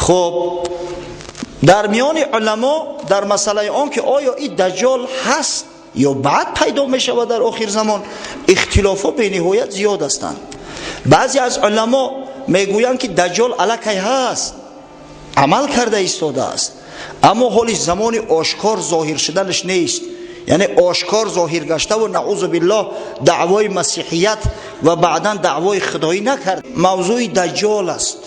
خب در میان علما در مسئله آن که آیا این دجال هست یا بعد پیدا می شود در آخر زمان، اختلافات به نهایت زیاد هستند. بعضی از علما میگویند که دجال الکی هست، عمل کرده ایستاده است، اما حالش زمان آشکار ظاهر شدنش نیست، یعنی آشکار ظاهر گشته و نعوذ بالله دعوای مسیحیت و بعدا دعوای خدایی نکرد. موضوع دجال است.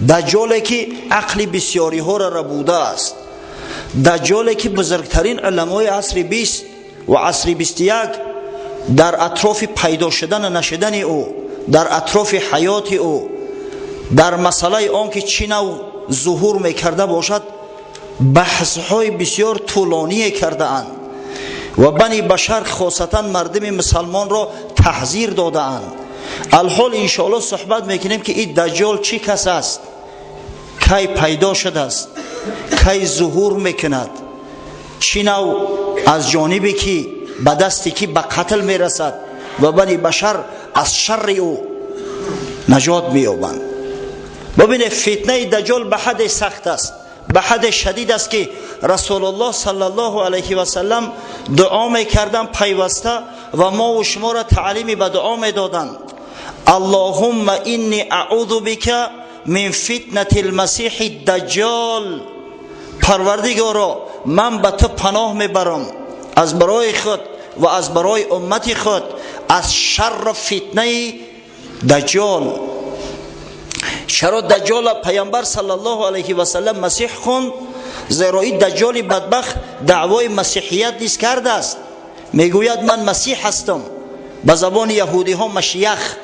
دجالی که عقل بسیاری ها را ربوده است، دجالی که بزرگترین علمای عصر 20 و عصر 21 در اطراف پیدا شدن و نشدن او، در اطراف حیات او، در مسئله آن که چی نوع ظهور میکرده باشد بحث های بسیار طولانی کرده اند و بنی بشر خاصتا مردم مسلمان را تحذیر داده اند. الحال انشاءالله صحبت میکنیم که این دجال چی کس است، کی پیدا شده است، کی ظهور میکند، چی نوع از جانبی که به دستی که به قتل میرسد و بنی بشر از شر او نجات مییابند. ببینید فتنه دجال به حد سخت است، به حد شدید است که رسول الله صلی الله علیه و سلم دعا میکردن پیوسته و ما و شما را تعلیم به دعا میدادند. اللهم انی اعوذ بک من فتنه المسیح الدجال. پروردگارا من به تو پناه میبرم از برای خود و از برای امت خود از شر فتنه دجال. چرا دجال پیامبر صلی الله علیه و سلم مسیح خوند؟ زیرا این دجال بدبخت دعوای مسیحیت نیز کرده است، میگوید من مسیح هستم، به زبان یهودی ها مشیخ.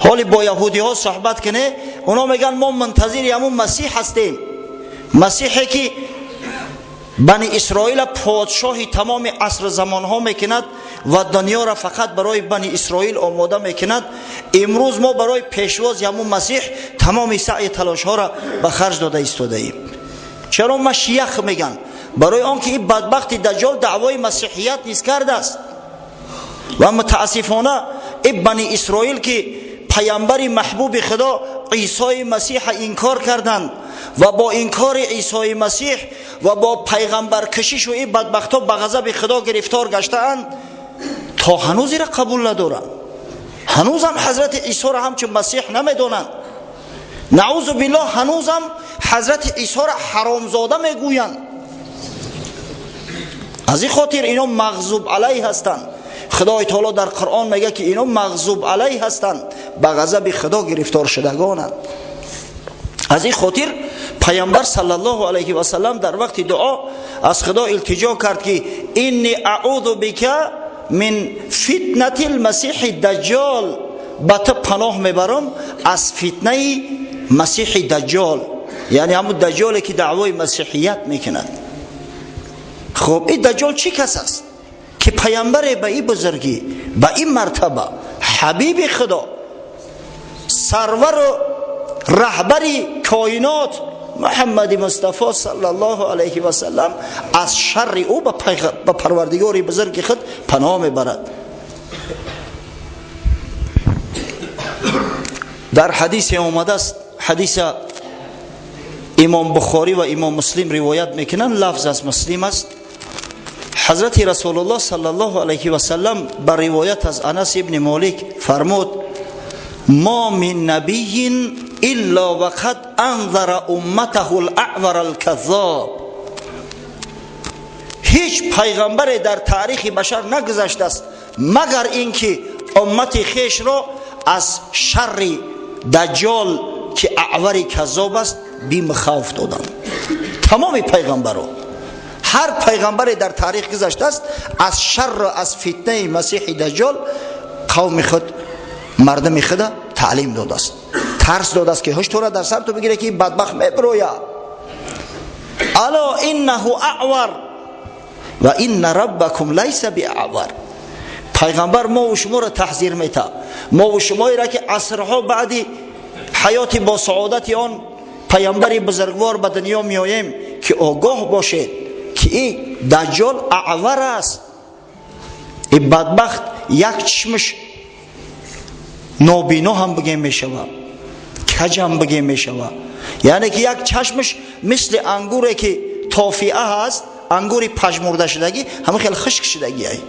حالی با یهودی ها صحبت کنه اونا میگن ما منتظر همون مسیح هستیم، مسیحی که بنی اسرائیل پادشاهی تمام عصر زمان ها میکند و دنیا را فقط برای بنی اسرائیل آماده میکند. امروز ما برای پیشواز همون مسیح تمام سعی تلاش ها را به خرج داده ایستاده ایم. چرا مشیخ میگن؟ برای آنکه این بدبخت دجال دعوای مسیحیت نیز کرده است و متاسفانه این بنی اسرائیل که پیامبر محبوب خدا عیسی مسیح انکار کردند و با انکار عیسی مسیح و با پیغمبر کشیش و این بدبختا به غضب خدا گرفتار گشتند، تا هنوز را قبول ندارند. هنوز هم حضرت عیسی را همچون مسیح نمیدانند. نعوذ بالله هنوز هم حضرت عیسی را حرامزاده میگویند. از این خاطر اینا مغضوب علیه هستند. خدای تعالی در قرآن میگه که اینا مغضوب علیه هستند، به غضب خدا گرفتار شدگانند. از این خاطر پیامبر صلی الله علیه و سلم در وقت دعا از خدا التجا کرد که انی اعوذ بک من فتنه المسیح الدجال. با تو پناه میبرم از فتنه مسیح دجال، یعنی همون دجالی که دعوای مسیحیت میکند. خب این دجال چی کس است که پیامبر به این بزرگی، به این مرتبه، حبیب خدا، سرور و رهبر کائنات محمد مصطفی صلی الله علیه و سلم از شر او به پروردگار بزرگ خود پناه میبرد. در حدیث آمده است، حدیث امام بخاری و امام مسلم روایت میکنن، لفظ از مسلم است. حضرت رسول الله صلی الله علیه و سلم بر روایت از انس ابن مالک فرمود ما من نبی الا وقد انذر امته الاعور الكذاب. هیچ پیغمبر در تاریخ بشر نگذشته است مگر اینکه امت خیش را از شر دجال که اعور کذاب است بیم خوف دادند. تمام پیغمبران، هر پیغمبری در تاریخ گذشته است از شر، از فتنه مسیح دجال قوم خود، مردم خود تعلیم داده است، ترس داده است که هش تو را در سر تو بگیره که بدبخت میبروید. الا انه اعور و ان ربکم لیس باعور. پیغمبر ما و شما را تحذیر میده، ما و شما را که عصرها بعدی حیات با سعادت آن پیامبر بزرگوار به دنیا میاییم که آگاه باشید که این دجال اعور است. این بدبخت یک چشمش نابینا هم بگیم میشود، کجم بگه می شود. یعنی که یک چشمش مثل انگوری که توفیعه هست، انگوری پژمرده شدگی، همه خیلی خشک شدگی هست.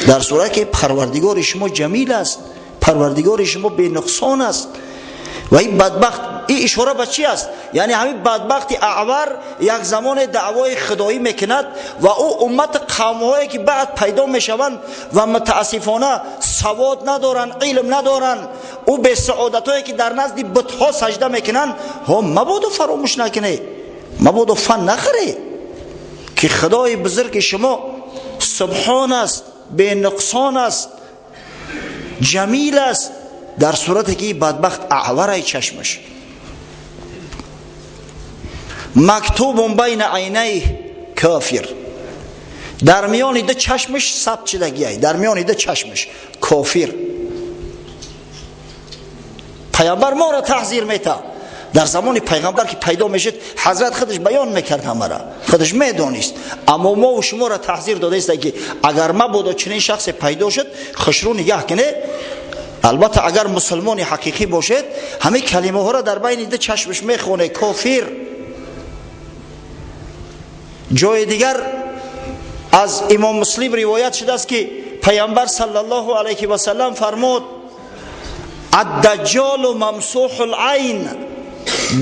در صورت که پروردگار شما جمیل است، پروردگار شما بی نقصان است. و این بدبخت، این اشاره به چی است؟ یعنی همین بدبخت اعور یک زمان دعوای خدایی میکند و او امت قوم‌هایی که بعد پیدا میشوند و متاسفانه سواد ندارن، علم ندارن، او به سعادتایی که در نزد بت‌ها سجده میکنن، هم مبادا فراموش نکنه، مبادا فن نخره که خدای بزرگ شما سبحان است، بی نقصان است، جمیل است، در صورتی که بدبخت اعوره چشمش. مکتوب بین عینیه کافر، در میان ده چشمش ثبت شدگیه، در میان ده چشمش کافر. پیامبر ما را تحذیر میته. در زمان پیغمبر که پیدا میشد حضرت خودش بیان میکرد، همه را خودش میدونست، اما ما و شما را تحذیر داده است که اگر ما بود چنین شخص پیدا شد خشرو نگاه کنه. البته اگر مسلمان حقیقی باشد همه کلمه ها را در بین ده چشمش میخونه، کافر. جای دیگر از امام مسلم روایت شده است که پیامبر صلی الله علیه و سلم فرمود الدجال ممسوح العین،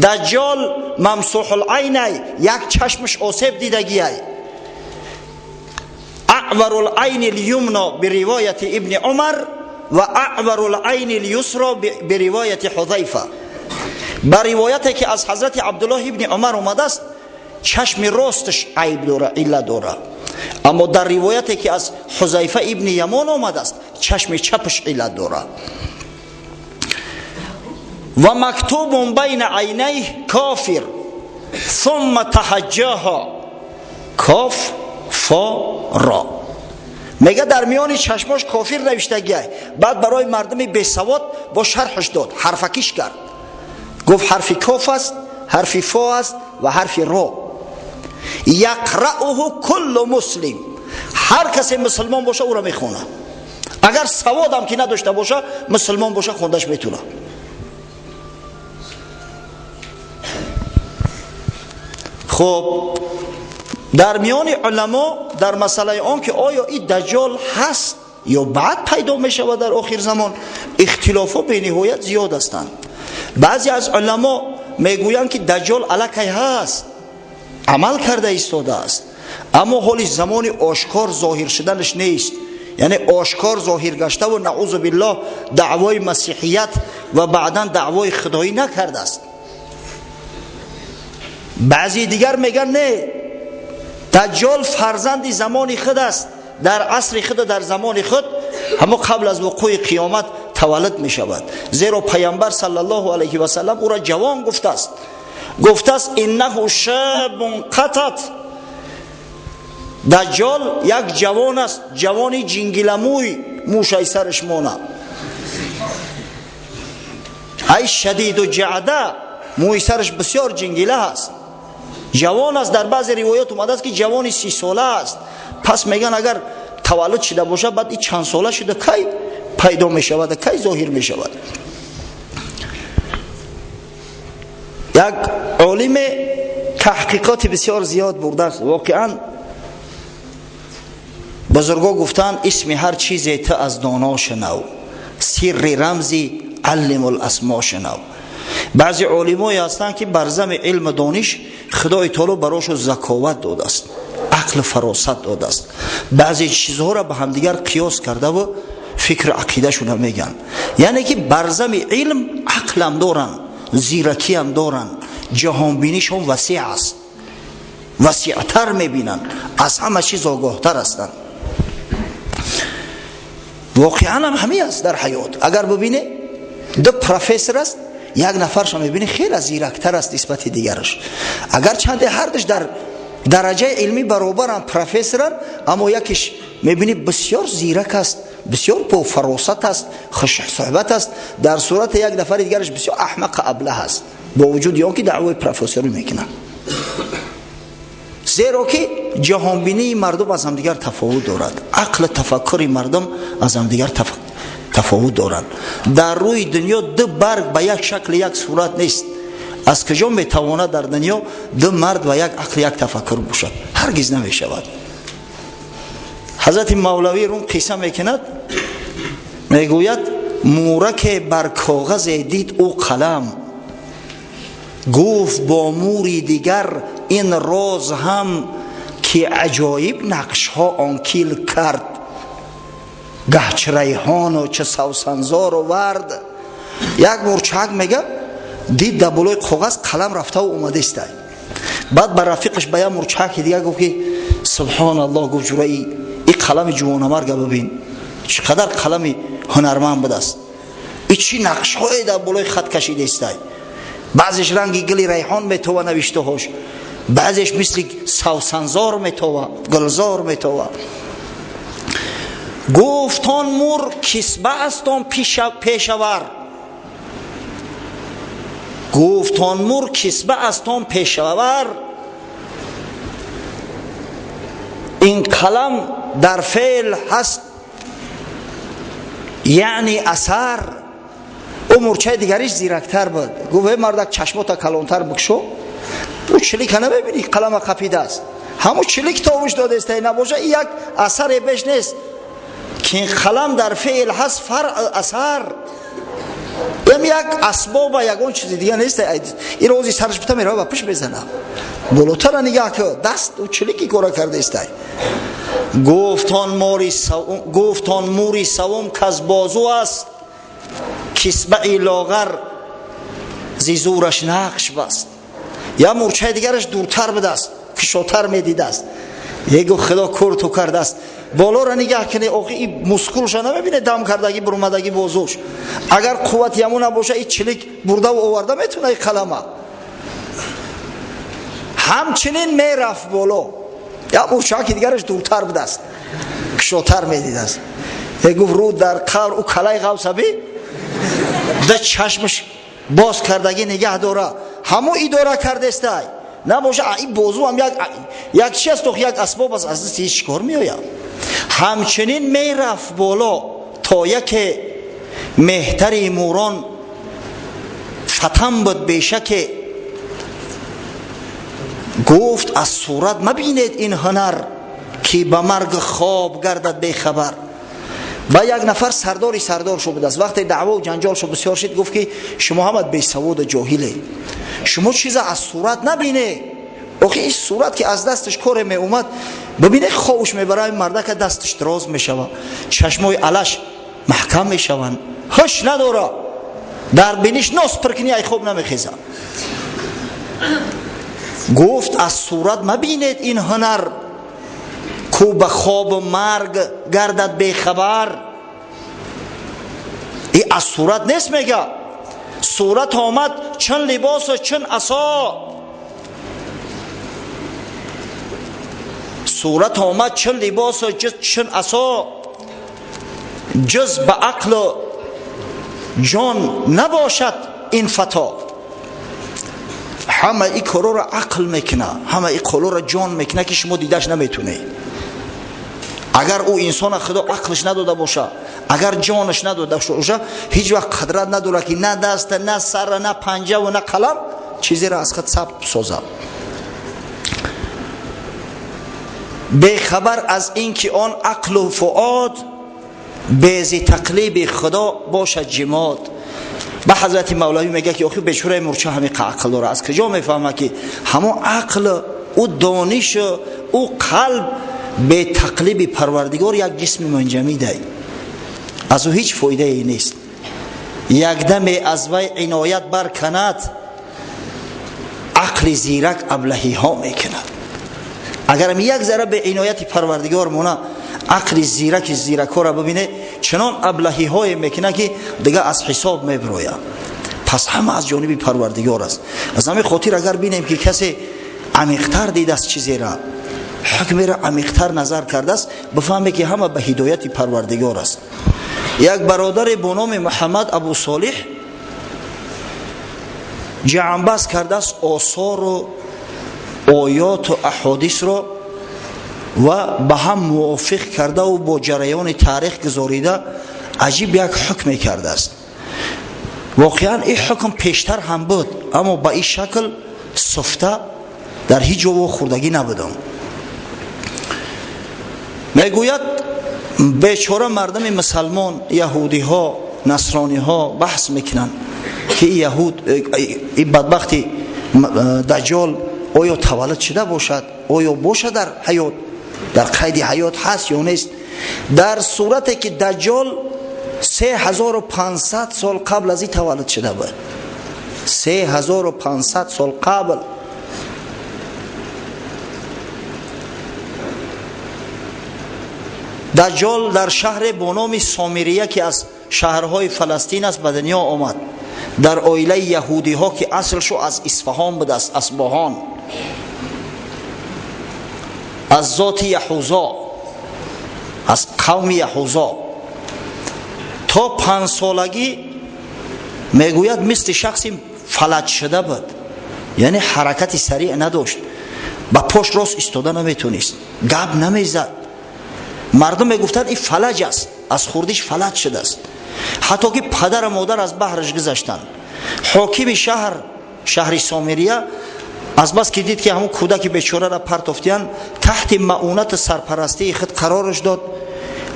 دجال ممسوح العین، یک چشمش آسیب دیدگی است. اعور العین الیمنا بروایت ابن عمر و اعور العین الیسرا بروایت حذیفه. بر روایتی که از حضرت عبدالله ابن عمر آمده است چشم راستش عیب داره، علت داره، اما در روایتی که از حذیفه ابن یمان آمده است چشم چپش علت داره. و مکتوب بین عینیه کافر ثم تحجاها کاف فا را، میگه در میان چشماش کافر نوشتگیه. بعد برای مردم بی سواد با شرحش داد، حرفکیش کرد، گفت حرف کاف است، حرف فا است و حرف را. یقرأه کل مسلم، هر کسی مسلمان باشه او را میخونه، اگر سواد هم که نداشته باشه مسلمان باشه خوندش میتونه. خب در میان علما در مسئله آن که آیا این دجال هست یا بعد پیدا می شود در آخر زمان اختلافات به نهایت زیاد هستند. بعضی از علما میگویند که دجال الکی هست، عمل کرده ایستاده است، اما حالی زمان آشکار ظاهر شدنش نیست، یعنی آشکار ظاهر گشته و نعوذ بالله دعوای مسیحیت و بعدا دعوای خدایی نکرده است. بعضی دیگر میگن نه، دجال فرزند زمان خود است، در عصر خود، در زمان خود، اما قبل از وقوع قیامت تولد می شود. زیرا پیامبر صلی الله علیه و سلم او را جوان گفته است، گفته است انه شاب قطط، دجال یک جوان است، جوانی جنگلموی، موشای سرش مونه، ای شدید و جعده، موی سرش بسیار جنگله است، جوان است. در بعض روایات اومده است که جوانی 30 ساله است. پس میگن اگر تولد شده باشه بعد این چند ساله شده کی پیدا می شود، کی ظاهر می شود. یک عالم تحقیقات بسیار زیاد برده است. واقعا بزرگا گفتن اسم هر چیزی تا از دانا شنو، سر رمزی علم الاسما شنو. بعضی علمایی هستند که بر زم علم دانش خدای تعالی براشو ذکاوت داده است، عقل فراست داده است، بعضی چیزها را به همدیگر قیاس کرده و فکر عقیده شون هم میگن. یعنی که بر زم علم عقل هم دارن، زیرکی هم دارن، جهان بینیش هم وسیع است، وسیعتر میبینن، از همه چیز آگاهتر هستن. واقعا هم همین است در حیات. اگر ببینه دو پروفسور است، یک نفرش میبینی خیلی زیرکتر است نسبت دیگرش، اگر چند هر دوش در درجه علمی برابرن، پروفسورن، اما یکیش میبینی بسیار زیرک است، بسیار با فراست است، خوش صحبت است، در صورت یک نفر دیگرش بسیار احمق ابله است، با وجود یا که دعوای پروفسوری میکنن. زیرا که جهانبینی مردم از هم دیگر تفاوت دارد، عقل تفکر مردم از هم دیگر تفاوت دارند. در روی دنیا دو برگ به یک شکل یک صورت نیست. از کجا میتواند در دنیا دو مرد و یک عقل یک تفکر باشد؟ هرگز نمیشود. حضرت مولوی روم قصه میکند، میگوید مورک بر کاغذ دید او قلم، گفت با موری دیگر این راز هم که عجایب نقش ها آنکیل کرد، گه چه ریحان و چه سوسنزار و ورد. یک مورچک میگه دید در بالای کاغذ قلم رفته و اومده است. بعد بر رفیقش به یک مورچک دیگه گفت که سبحان الله، گفت جوره این قلم جوانمرگ ببین چقدر قلم هنرمند بوده است، این چی نقش های در بالای خط کشیده است. بعضش رنگی گلی ریحان میتوه نوشته هاش، بعضش مثل سوسنزار میتوه، گلزار میتوه. گفتان مور کسبه است آن پیشور، گفتان مور کسبه است آن پیشور. این قلم در فعل هست یعنی اثر. او مورچه دیگریش زیرکتر بود، گفت مردک چشماتا کلانتر بکشو، او چلیک نبینی قلم قپیده است، همون چلیک تاوش داده است، نباشه یک اثر بیش نیست که این قلم در فعل هست فرع اثر. این یک اسباب و یکون چیز دیگه نیست. این روزی سرش بتا میره و پش بزنه بلوتر نگاه که دست او چلیکی کارا کرده است. گفتان موری سوم که از بازو است، کسبه لاغر زیزورش نقش بست. یا مورچه دیگرش دورتر بده است، کشاتر میدیده است. یکو خدا کور تو کرده است، بالا را نگاه کنه آقا این مسکولش نمیبینه، دم کردگی برومدگی بازوش. اگر قوت یمون باشه این چلیک برده و آورده میتونه این قلمه همچنین میرفت بالا. یا مورچه دیگرش دورتر بده است، کشاتر میدیده است. گفت رو در قبر او کلای غوث بی ده چشمش باز کردگی نگه داره، همو اداره کرده است. نباشه این بازو هم یک چی است، یک اسباب است، از دست هیچ کار میآید. همچنین میرفت بالا تا یک مهتری موران فتن بود بیشک. گفت از صورت مبینید این هنر که به مرگ خواب گردد بی خبر. با یک نفر سردار شو بود است، وقتی دعوا و جنجال شو بسیار شد، گفت که شما هم بی سواد و جاهله، شما چیز از صورت نبینه. آخه این صورت که از دستش کار می اومد ببینه خوش میبره، مرده که دستش دراز میشوه، چشمای علش محکم میشوند، هش نداره، در بینیش ناس پرکنی ای خوب نمیخیزه. گفت از صورت مبینید این هنر کو به خواب و مرگ گردد بی خبر. این از صورت نیست میگه، صورت آمد چون لباس و چون عصا، صورت آمد چون لباس و چون عصا، جز به عقل و جان نباشد این فتا. همه این کارا را عقل میکنه، همه این کارا را جان میکنه که شما دیدش نمیتونه. اگر او انسان خدا عقلش نداده باشه، اگر جانش نداده باشه، هیچ وقت قدرت نداره که نه دست نه سر نه پنجه و نه قلم چیزی را از خود ثبت سازه. بی خبر از اینکه آن عقل و فؤاد بیز تقلیب خدا باشد جماد. به حضرت مولوی میگه که آخه بیچاره مورچه همین عقل داره، از کجا میفهمه که همون عقل او دانش او قلب به تقلیب پروردگار یک جسم منجمد است، از او هیچ فایده ای نیست. یک دم از وی عنایت برکند، عقل زیرک ابلهی ها میکند. اگر هم یک ذره به عنایت پروردگار مونه، عقل زیرک ها را ببینه چنان ابلهی های میکنه که دیگه از حساب میبروید. پس همه از جانب پروردگار است. از همین خاطر اگر بینیم که کسی عمیق‌تر دیده است چیزی را، حکم را عمیق‌تر نظر کرده است، بفهمه که همه به هدایت پروردگار است. یک برادر با نام محمد ابو صالح جمع‌بست کرده است آثار و آیات و احادیث را و به هم موافق کرده و با جریان تاریخ گذاریده عجیب یک حکم کرده است. واقعا این حکم پیشتر هم بود، اما با این شکل سفته در هیچ جا خوردگی نبودم. میگوید بیچاره مردم مسلمان، یهودی ها، نصرانی ها بحث میکنن که این یهود، این بدبختی دجال آیا تولد شده باشد، آیا باشد در حیات، در قید حیات هست یا نیست. در صورتی که دجال 3500 سال قبل از این تولد شده بود، 3500 سال قبل. دجال در شهر با نام سامریه که از شهرهای فلسطین است به دنیا آمد، در عائله یهودی ها که اصلشو از اصفهان بود، از اصبهان، از ذات یهوذا، از قوم یهوذا. تا 5 سالگی میگوید مثل شخصی فلج شده بود، یعنی حرکتی سریع نداشت، با پشت راست ایستاده نمیتونست، گپ نمیزد. مردم میگفتند این فلج است، از خوردیش فلج شده است. حتی که پدر و مادر از بحرش گذشتند. حاکم شهر سامریه از بس که دید که همون کودک بیچاره را پرتافتیان، تحت معونت سرپرستی خود قرارش داد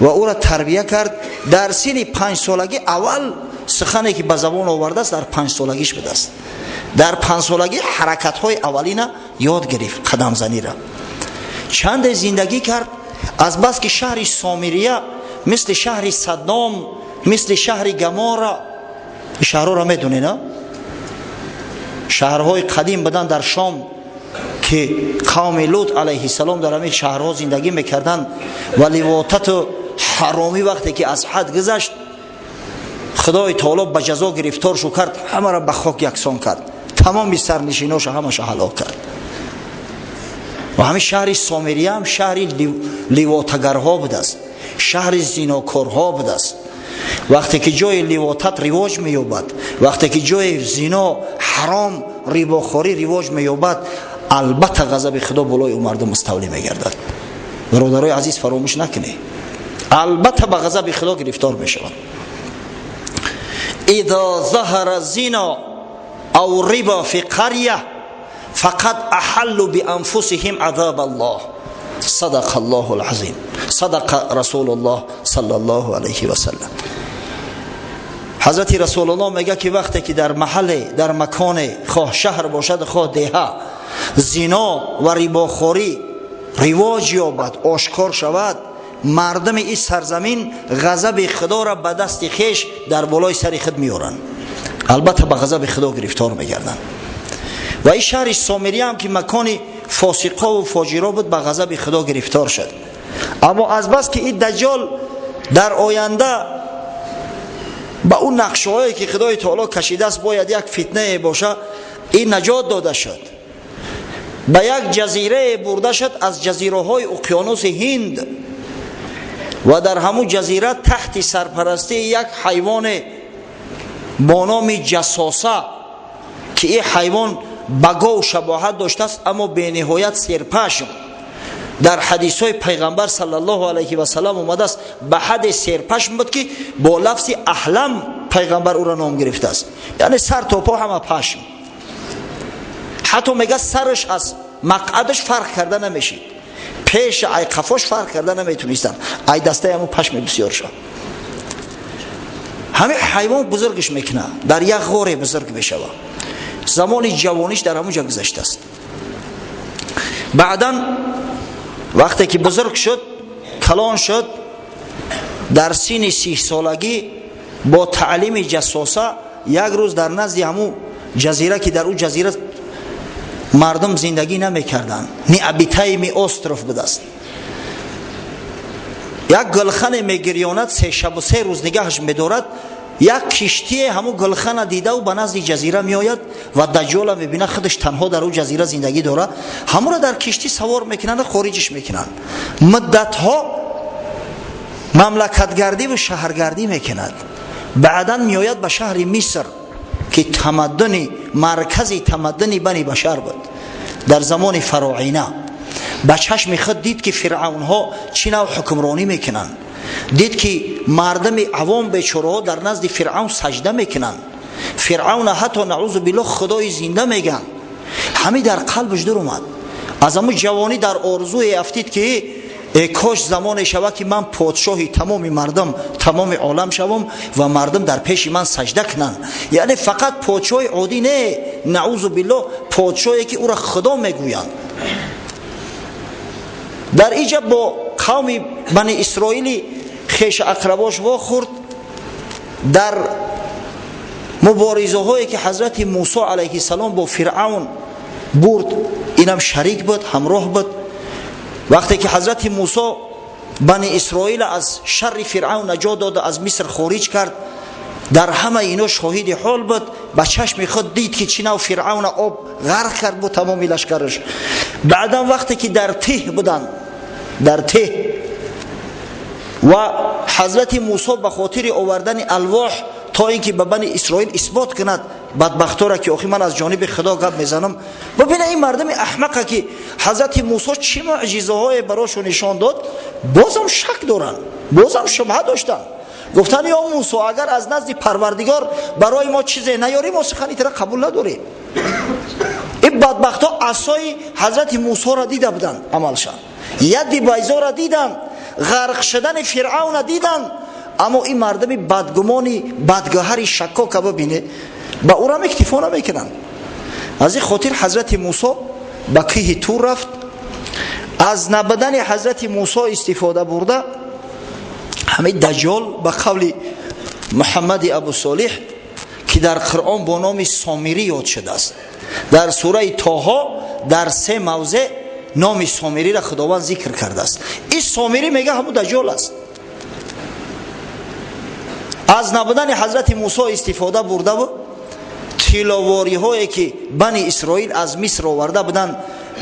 و او را تربیه کرد. در سن 5 سالگی اول سخنی که به زبان آورده است در 5 سالگیش بوده است. در 5 سالگی حرکت های اولینا یاد گرفت، قدم زنی را. چند زندگی کرد. از بس که شهر سامریه مثل شهر صدام، مثل شهر گمارا، شهرها را میدونی نه؟ شهرهای قدیم بدن در شام که قوم لوط علیه السلام در همین شهرها زندگی میکردند و لواطت حرامی وقتی که از حد گذشت، خدای تعالی به جزا گرفتارشو کرد، همه را به خاک یکسان کرد، تمام سرنشیناش همش هلاک کرد. و همین شهر سامریه هم شهر لواطگرها بوده است، شهر زیناکارها بوده است. وقتی که جای لواطت رواج مییابد، وقتی که جای زنا، حرام، ریباخوری رواج مییابد، البته غضب خدا بالای اون مردم مستولی میگردد. برادرای عزیز فراموش نکنید، البته به غضب خدا گرفتار میشوند. اذا ظهر الزنا او ربا فی قریه فقد احلوا بانفسهم عذاب الله. صدق الله العظیم، صدق رسول الله صلی الله علیه و سلم. حضرت رسول الله میگه که وقتی که در محل، در مکان، خواه شهر باشد خواه دیه، زنا و ریباخوری رواج یابد، آشکار شود، مردم این سرزمین غضب خدا را به دست خویش در بالای سر خود میارن، البته به غضب خدا گرفتار میگردن. و این شهر سامریه هم که مکان فاسقا و فاجرا بود، به غضب خدا گرفتار شد. اما از بس که این دجال در آینده با اون نقشه‌هایی که خدای تعالی کشیده است باید یک فتنه باشه، این نجات داده شد، به یک جزیره برده شد از جزیره‌های اقیانوس هند و در همون جزیره تحت سرپرستی یک حیوان با نام جساسه که این حیوان بگاو شباهت داشته است اما به نهایت سرپشم. در حدیث های پیغمبر صلی الله علیه و سلم اومده است به حد سرپشم بود که با لفظ احلم پیغمبر او را نام گرفته است، یعنی سر تا پا همه پشم. حتی میگه سرش از مقعدش فرق کرده نمیشید، پیش ای قفاش فرق کرده نمیتونستن، ای دسته همون پشم بسیار شد. همه حیوان بزرگش میکنه، در یک غار بزرگ بشوه، زمان جوانیش در همون جا گذشته است. بعداً وقتی که بزرگ شد، کلان شد، در سن 30 سالگی با تعلیم جساسه یک روز در نزد همون جزیره که در اون جزیره مردم زندگی نمیکردن، نیابیتای استروف بود است، یک گلخن میگریاند، 3 شب و 3 روز نگهش میدارد. یک کشتی همون گلخن دیده و به نزد جزیره میآید و دجال میبینه خودش تنها در اون جزیره زندگی داره، همون را در کشتی سوار میکنن و خارجش میکنن. مدت ها مملکتگردی و شهرگردی میکند. بعدا میآید به شهر مصر که تمدن، مرکزی تمدن بنی بشر بود در زمان فراعنه. به چشم خود دید که فرعون ها چی نوع حکمرانی میکنن. دید که مردم عوام بیچاره‌ها در نزد فرعون سجده میکنن، فرعون حتی نعوذ بالله خدای زنده میگن. همین در قلبش در اومد. از همون جوانی در آرزوی افتید که کاش زمان شود که من پادشاهی تمام مردم تمام عالم شوم و مردم در پیش من سجده کنن. یعنی فقط پادشاه عادی نه، نعوذ بالله پادشاهی که او را خدا میگویند. در اینجا با قوم بنی اسرائیلی خیش اقرباش وا خورد. در مبارزه هایی که حضرت موسی علیه السلام با فرعون برد اینم شریک بود، همراه بود. وقتی که حضرت موسی بنی اسرائیل از شر فرعون نجات داد، از مصر خارج کرد، در همه اینا شاهد حال بود. به چشم خود دید که چی نوع فرعون آب غرق کرد با تمام لشکرش. بعدا وقتی که در ته بودن، در ته، و حضرت موسی به خاطر آوردن الواح تا اینکه به بنی اسرائیل اثبات کند بدبختا را که آخی من از جانب خدا گپ میزنم. ببین این مردم احمقه که حضرت موسی چه معجزه های براشون نشان داد، بازم شک دارن، بازم شبهه داشتن. گفتن یا موسی اگر از نزد پروردگار برای ما چیزی نیاری ما سخنی ترا قبول نداریم. این بدبختا عصای حضرت موسی را دیده بودن، عملشان ید بیضا را دیدن، غرق شدن فرعون دیدن، اما این مردم بدگمانی بدگهری شکاک ببینه با او را اکتفا نمیکنن. از این خاطر حضرت موسی به کوه طور رفت. از نبودن حضرت موسی استفاده برده همین دجال به قول محمد ابو صالح که در قرآن با نام سامری یاد شده است، در سوره طه در 3 موضع نام سامری را خداوند ذکر کرده است. این سامری میگه همون دجال است. از نبودن حضرت موسی استفاده برده و تلاواری هایی که بنی اسرائیل از مصر آورده بودن،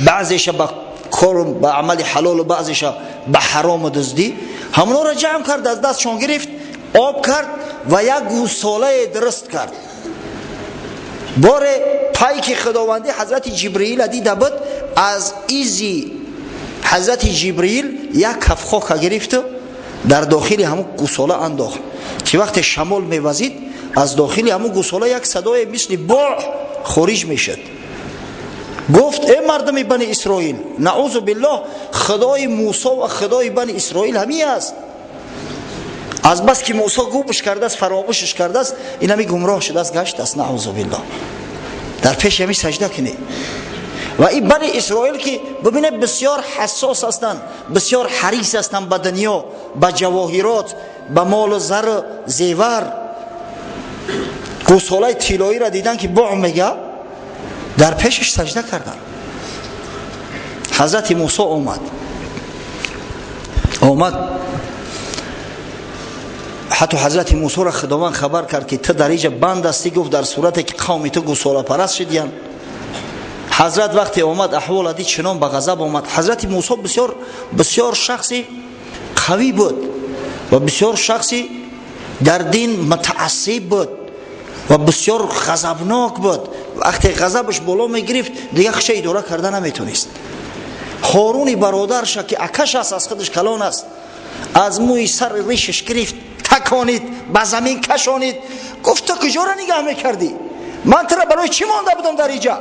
بعضیش به کارم به عمل حلال و بعضیش به حرام دزدی، همونا را جمع کرد، از دستشان گرفت، آب کرد و یک گوساله درست کرد. بار پایی که خداوندی حضرت جبرئیل دیده بود، از ایزی حضرت جبرئیل یک کف خاک گرفت و در داخل همون گوساله انداخت که وقت شمال میوزید از داخل همون گوساله یک صدای مثل باع خارج میشد. گفت ای مردم بنی اسرائیل، نعوذ بالله خدای موسی و خدای بنی اسرائیل همی است. از بس که موسی گوبش کرده است، فراموشش کرده است، این همی گمراه شده است، گشت است. نعوذ بالله در پیش همی سجده کنی. و این بنی اسرائیل که ببینه بسیار حساس هستند، بسیار حریص هستند به دنیا، به جواهرات، به مال و زر زیور. گوساله طلایی را دیدن که باع میگه، در پیشش سجده کردن. حضرت موسی آمد حتی حضرت موسی را خداوند خبر کرد که تو در اینجا بند هستی. گفت در صورتی که قوم تو گوساله پرست شدین. حضرت وقتی آمد احوال دید چنان به غضب آمد. حضرت موسی بسیار شخصی قوی بود و بسیار شخصی در دین متعصب بود و بسیار غضبناک بود. وقتی غضبش بالا میگرفت دیگه خش اداره کردن نمیتونست. هارون برادرش که اکش است، از خودش کلان است، از موی سر ریشش گرفت، تکانید، به زمین کشانید. گفت تو کجا را نگاه میکردی؟ من ترا برای چی مانده بودم در اینجا؟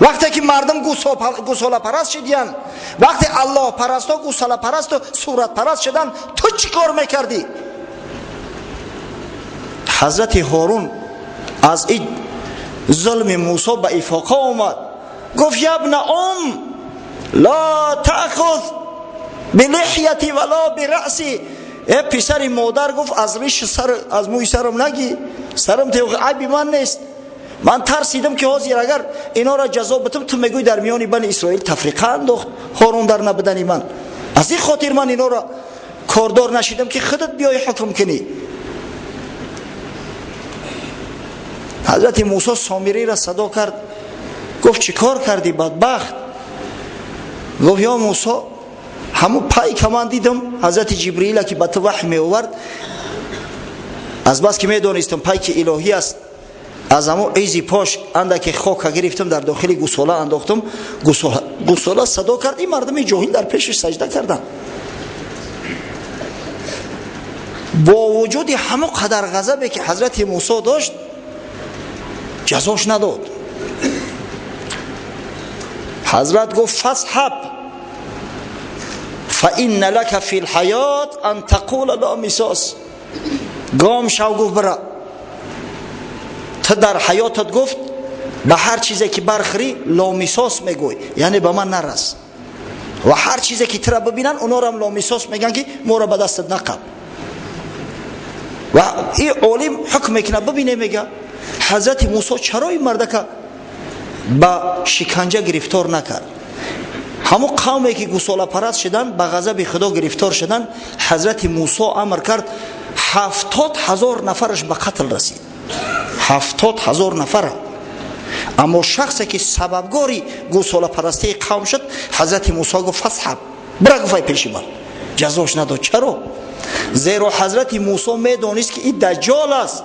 وقتی که مردم گوساله پرست شدن، وقتی الله پرست و گوساله پرست و صورت پرست شدن، تو چی کار میکردی؟ حضرت هارون از این ظلم موسی به افاقه آمد. گفت یا ابن لا تأخذ بلحیتی ولا برأسی. ای پسر مادر، گفت از ریش سر، از موی سرم نگی، سرم تو عیبی من نیست. من ترسیدم که حاضر اگر اینا را جزا بدم تو میگوی در میان بنی اسرائیل تفریقه انداخت هارون در نبودن من. از این خاطر من اینا را کاردار نشیدم که خودت بیای حکم کنی. حضرت موسی سامری را صدا کرد. گفت چی کار کردی بدبخت؟ گفت یا موسی همون پای که من دیدم حضرت جبرئیل که به تو وحی می آورد، از بس که می دانستم پای که الهی است، از همون ایزی پاش اندک خاک گرفتم در داخل گوساله انداختم. گوساله صدا کرد. این مردم جاهل در پیشش سجده کردن. با وجود همه قدر غضبی که حضرت موسی داشت جزاش نداد. حضرت گفت فاسحب فإن لك في الحياة أن تقول لا مساس. گام شو گفت برا، تو در حیاتت گفت به هر چیزی که برخری لا مساس میگوی، یعنی به من نرس، و هر چیزی که ترا ببینن اونا رو هم لا مساس میگن که ما را به دستت نقب. و این عالم حکم میکنه. ببینه میگه حضرت موسی چرا این مرد که با شکنجه گرفتار نکرد؟ همون قومی که گوساله پرست شدن به غضب خدا گرفتار شدن، حضرت موسی امر کرد 70,000 نفرش به قتل رسید. 70,000 نفر. اما شخصی که سببگاری گوساله پرستی قوم شد، حضرت موسی گفت فاسحب، برا گفت پیش من. جزاش نداد. چرا؟ زیرا حضرت موسی میدونست که این دجال است.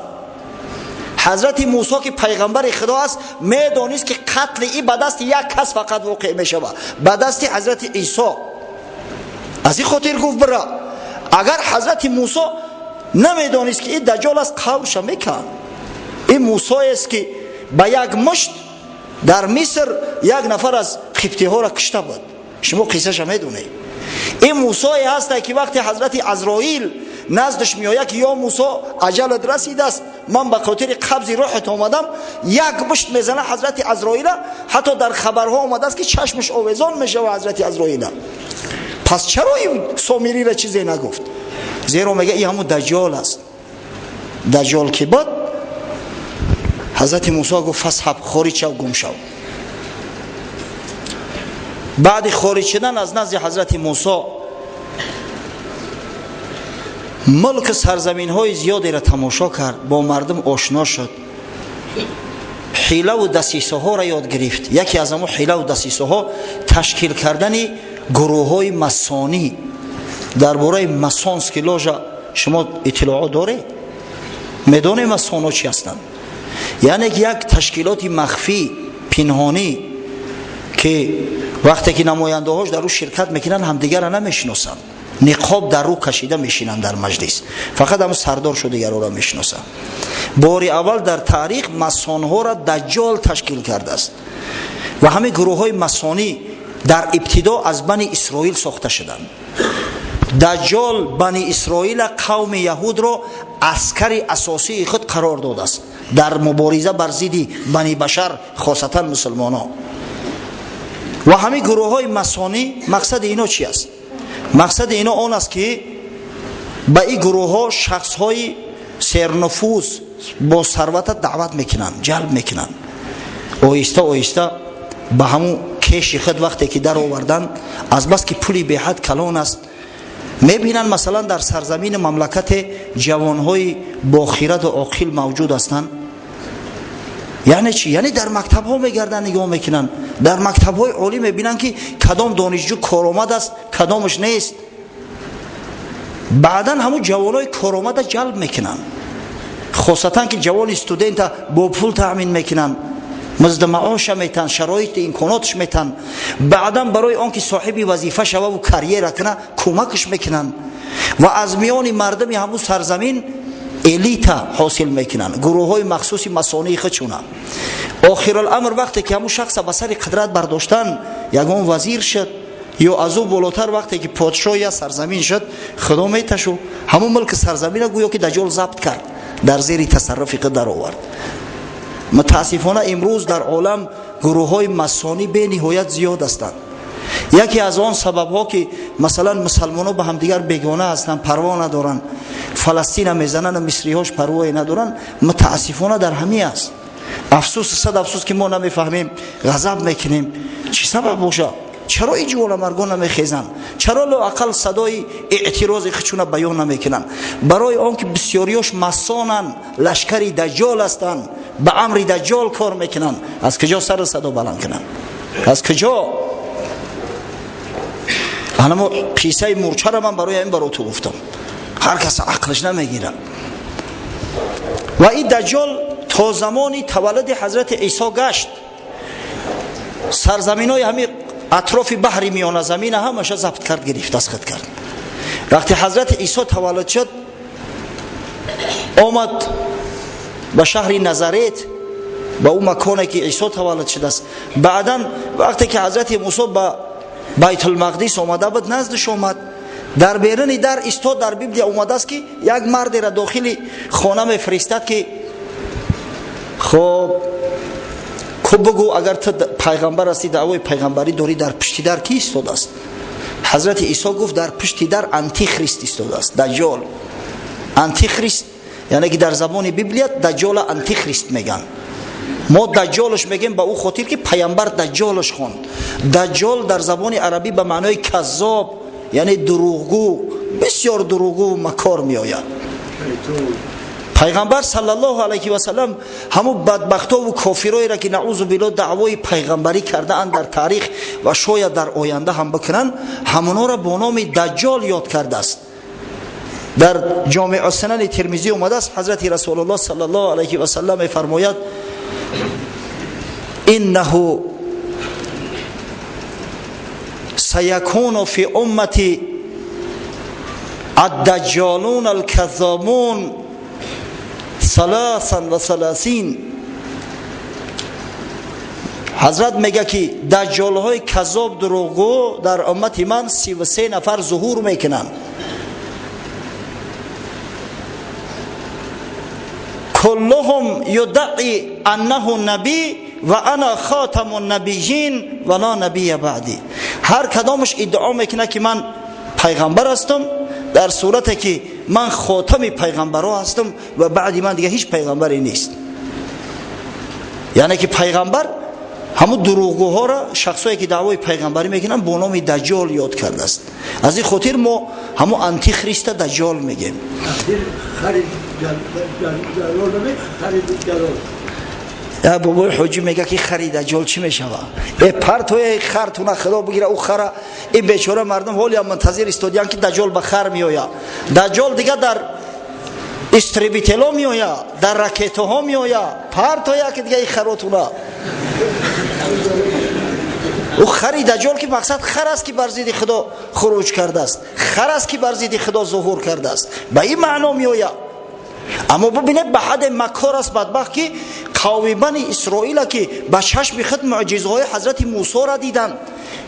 حضرت موسی که پیغمبر خدا است میدونست که قتل این به دست یک کس فقط واقع می شود، به دست حضرت عیسی. از این خاطر گفت برا. اگر حضرت موسی نمیدونست که این دجال است قولش میکن. این موسی است که با یک مشت در مصر یک نفر از قبطی ها را کشته بود. شما قصهش میدونید. این موسی هست که وقتی حضرت عزرائیل نزدش میآید که یا موسی اجلت رسیده است، من به خاطر قبض روحت آمدم، یک مشت میزنه حضرت عزرائیل. حتی در خبرها آمده است که چشمش آویزان میشه و حضرت عزرائیل. پس چرا این سامری را چیزی نگفت؟ زیرا میگه این همون دجال است. دجال که بود حضرت موسی گفت فاسحب، خارج شو، گم شو. بعد خارج شدن از نزد حضرت موسی ملک سرزمین های زیادی را تماشا کرد، با مردم آشنا شد، حیله و دسیسه ها را یاد گرفت. یکی از همون حیله و دسیسه ها تشکیل کردن گروه های مسانی. درباره مسانس که لاجا شما اطلاعات داره؟ میدونه مسان ها چی هستند؟ یعنی یک تشکیلات مخفی پنهانی که وقتی که نماینده هاش در او شرکت میکنن همدیگر را نمیشناسن، نقاب در رو کشیده میشینن در مجلس، فقط هم سردار شده دیگر را میشناسن. بار اول در تاریخ مسان ها را دجال تشکیل کرده است و همه گروه های مسانی در ابتدا از بنی اسرائیل ساخته شدند. دجال بنی اسرائیل قوم یهود را عسکر اساسی خود قرار داده است در مبارزه بر ضد بنی بشر، خاصتا مسلمانان. و همه گروه های مسانی مقصد اینا چی است؟ مقصد اینا آن است که به این گروه ها شخص های سرنفوذ با ثروت دعوت میکنن، جلب میکنن. آیسته آیسته به همون کش خود وقتی که در آوردن، از بس که پولی به حد کلان است، میبینن مثلا در سرزمین مملکت جوانهای با خیرت و عاقل موجود هستند. یعنی چی؟ یعنی در مکتب ها میگردن نگاه میکنن، در مکتب های عالی میبینن که کدام دانشجو کارآمد است کدامش نیست. بعدا همون جوانای کارآمد جلب میکنن، خاصتا که جوان استودنت با پول تامین میکنن، مزد معاش میتن، شرایط امکاناتش میتن. بعدا برای آنکه صاحب وظیفه شوه و کریر کنه کمکش میکنن و از میان مردم همون سرزمین الیت حاصل میکنن، گروه های مخصوصی مسانی خودشونه. آخر الامر وقتی که همون شخص به سر قدرت برداشتن، یگان وزیر شد یا از او بالاتر وقتی که پادشاه یا سرزمین شد، خدا میتشو همون ملک سرزمین گویا که دجال ضبط کرد، در زیر تصرف خود در آورد. متاسفانه امروز در عالم گروه های مسانی به نهایت زیاد هستند. یکی از آن سبب ها که مثلا مسلمانان به هم دیگر بیگانه هستند، پروا ندارن، فلسطین میزنن و مصری هاش پروایی ندارن، متاسفانه در همین است. افسوس، صد افسوس که ما نمیفهمیم، غضب میکنیم. چی سبب باشه؟ چرا این جوال مرگان نمیخیزن؟ چرا لااقل صدای اعتراض خودشون بیان نمیکنن؟ برای آنکه بسیاریاش مسانن، لشکری دجال هستند، به امر دجال کار میکنن. از کجا سر صدا بلند کنن؟ از کجا؟ اما قصه مورچه را من برای این تو گفتم، هر کس عقلش نمیگیره. و این دجال تا زمانی تولد حضرت عیسی گشت، سرزمین های همین اطراف بحر میانه زمین همش ضبط کرد، گرفت، دستخط کرد. وقتی حضرت عیسی تولد شد، آمد به شهر نزارت، به اون مکانی که عیسی تولد شده است. بعدا وقتی که حضرت موسی به بیت المقدس آمده بود، نزدش آمد، در بیرون در ایستاد. در بیبلی اومده است که یک مرد را داخل خانه میفرستد که خب بگو اگر تو پیغمبر هستی، دعوای پیغمبری داری، در پشت در کی ایستاده است؟ حضرت عیسی گفت در پشت در آنتی خریست ایستاده است، دجال. آنتی خریست یعنی که در زبان بیبلیت دجال آنتی خریست میگن. ما دجالش میگیم به او خاطر که پیامبر دجالش خواند. دجال در زبان عربی به معنای کذاب یعنی دروغگو، بسیار دروغگو و مکار می آید. پیغمبر صلی الله علیه و سلم همون بدبختا و کافرایی را که نعوذ بالله دعوای پیغمبری کرده اند در تاریخ و شاید در آینده هم بکنن، همونا را با نام دجال یاد کرده است. در جامع السنن ترمذی اومده است، حضرت رسول الله صلی الله علیه و سلم فرماید انه سيكون في امتي الدجالون الكذابون 33. حضرت میگه که دجال های کذاب دروغگو در امت من 33 نفر ظهور میکنن. كلهم يدعي انه نبی و انا خاتم النبیین و لا نبی بعدی. هر کدامش ادعا میکنه که من پیغمبر هستم، در صورتی که من خاتم پیغمبرها هستم و بعد من دیگه هیچ پیغمبری نیست. یعنی که پیغمبر همون دروغگوها را، شخصایی که دعوای پیغمبری میکنن، با نام دجال یاد کرده است. از این خاطر ما همون آنتی خریست دجال میگیم. یا بابای حجی میگه که خرید دجال چی میشوه؟ ای پرتوی خرتونه خدا بگیره او خره. این بیچاره مردم حالی هم منتظر استودیان که دجال به خر میآید. دجال دیگه در استریبیتلا میآید، در راکت ها میآید، پرتوی که دیگه این خراتونه. او خری دجال که مقصد خر است که بر ضد خدا خروج کرده است، خر است که بر ضد خدا ظهور کرده است، به این معنا میآید. اما ببینید به حد مکار است بدبخت که قوم بنی اسرائیل که به چشم خود معجزه های حضرت موسی را دیدند،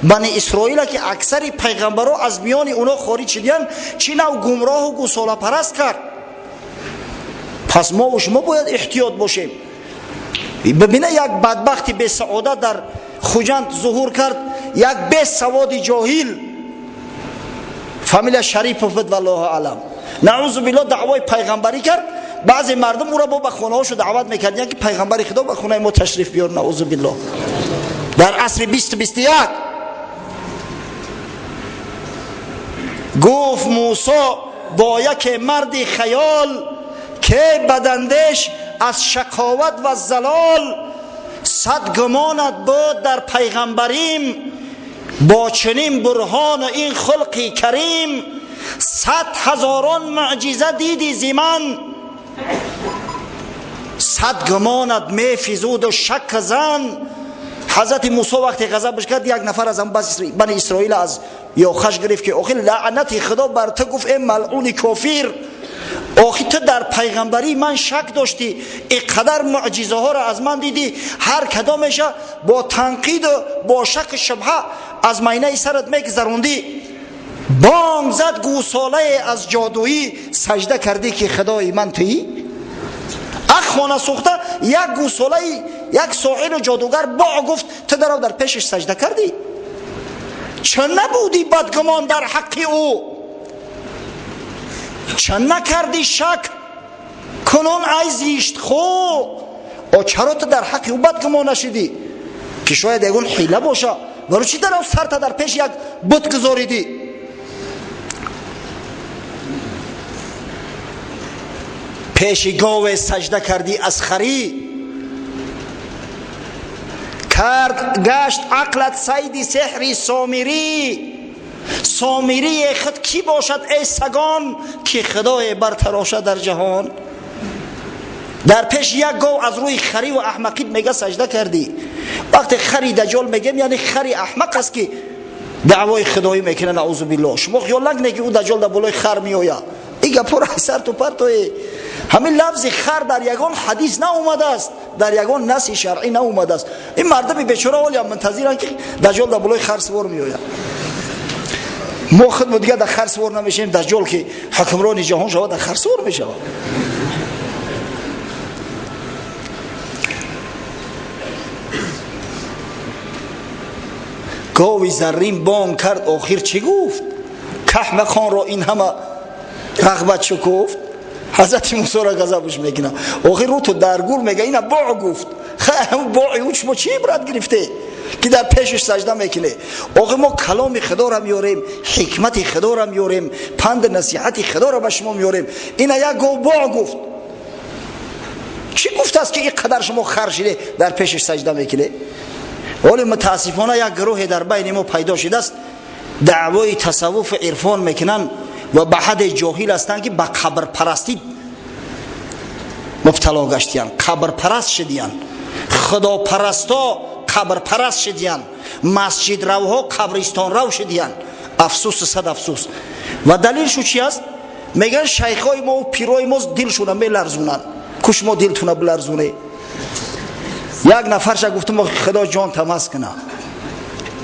بنی اسرائیل که اکثر پیغمبرها از میان اونا خارج شدند، چی نوع گمراه و گوساله پرست کرد. پس ما و شما باید احتیاط باشیم. ببینید یک بدبختی به سعادت در خوجند ظهور کرد، یک به سواد جاهل، فامیل شریف بود والله اعلم، نعوذ بالله دعوای پیغمبری کرد. بعضی مردم او را با خانه هاشو دعوت میکردن که پیغمبر خدا به خانه ما تشریف بیار، نعوذ بالله. در عصر 2021 گفت موسی با یک مرد خیال که بدندش از شقاوت و زلال، صد گمانت بود در پیغمبریم، با چنین برهان این خلقی کریم، 100,000 معجزه دیدی زمن، 100 گمانت می فزود و شک زن. حضرت موسی وقتی غضبش کرد، یک نفر از بنی اسرائیل از یوخش گرفت که آخه لعنت خدا بر تو، گفت ای ملعون کافر، آخه تو در پیغمبری من شک داشتی، اینقدر معجزه ها را از من دیدی، هر کدامش با تنقید و با شک شبهه از مینه سرت میگذروندی. بانگ زد گوساله از جادویی، سجده کردی که خدای من تویی. اخوانه سوخته یک گوساله، یک ساحر جادوگر با گفت تو در پیشش سجده کردی. چه نبودی بدگمان در حق او؟ چه نکردی شک کنون ای زیشت خو؟ او چرا تو در حق او بدگمان نشدی؟ که شاید اون حیله باشه. برو چی در سر تا در پیش یک بت گذاریدی؟ پیش گاو سجده کردی از خری، کرد گشت عقلت صید سحری سامری. سامری خود کی باشد ای سگان، که خدای برتراشه در جهان. در پیش یک گاو از روی خری و احمقیت میگه سجده کردی. وقتی خری دجال میگم یعنی خری احمق است که دعوای خدایی میکنه، نعوذ بالله. شما خیال نکنید که اون دجال در بالای خر میآید. این گپا را سر تو پرتوی همین لفظ خر در یگان حدیث نه اومده است، در یگان نص شرعی نه اومده است. این مردم بیچاره اولیا منتظرن که دجال در بالای خر سوار میآید. ما خودمون دیگه در خر سوار نمیشیم، دجال که حکمران جهان شود در خر سوار میشه. گاوی زرین بانگ کرد آخر چی گفت؟ کهمه خان را این همه رغبت شکفت. حضرت موسی را غضبش میکنه، آخر رو تو درگور میگه اینا باع گفت. همون باعی او شما چی عبرت گرفته که در پیشش سجده میکنه؟ آخر ما کلام خدا را میاریم، حکمت خدا را میاریم، پند نصیحت خدا را به شما میاریم. اینا یک گاو باع گفت. چی گفت است که این قدر شما خر شده در پیشش سجده میکنه؟ ولی متاسفانه یک گروه در بین ما پیدا شده است، دعوای تصوف عرفان میکنن و به حد جاهل هستند که به قبر پرستی مبتلا گشتیان، قبر پرست شدیان، خدا پرستا قبر پرست شدیان، مسجد روها قبرستان رو شدیان. افسوس صد افسوس. و دلیلشو چی است؟ میگن شیخای ما و پیرای ما دلشون میلرزونن. کش ما دلتون بلرزونه. یک نفرش گفتم خدا جان تماس کنه،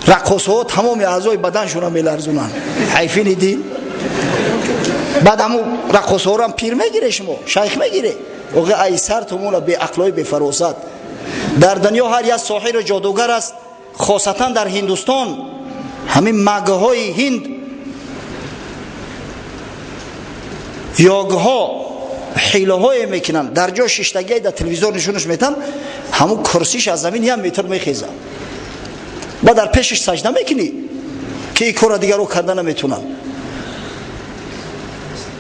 رقاصه ها تمام اعضای بدنشون رو میلرزونن. حیفین دین. بعد همون رقاصه ها رو هم پیر میگیره، شما شیخ میگیره. اوه ای سر تمون به عقلای به فراست. در دنیا هر یک ساحر و جادوگر است، خاصتا در هندوستان همین مگه های هند، یاگه ها حیله های میکنن. در جا ششتگی در تلویزیون نشونش میتن، همون کرسیش از زمین هم میتر میخیزن. با در پیشش سجده میکنی که این کار دیگر رو کردن نمیتونن.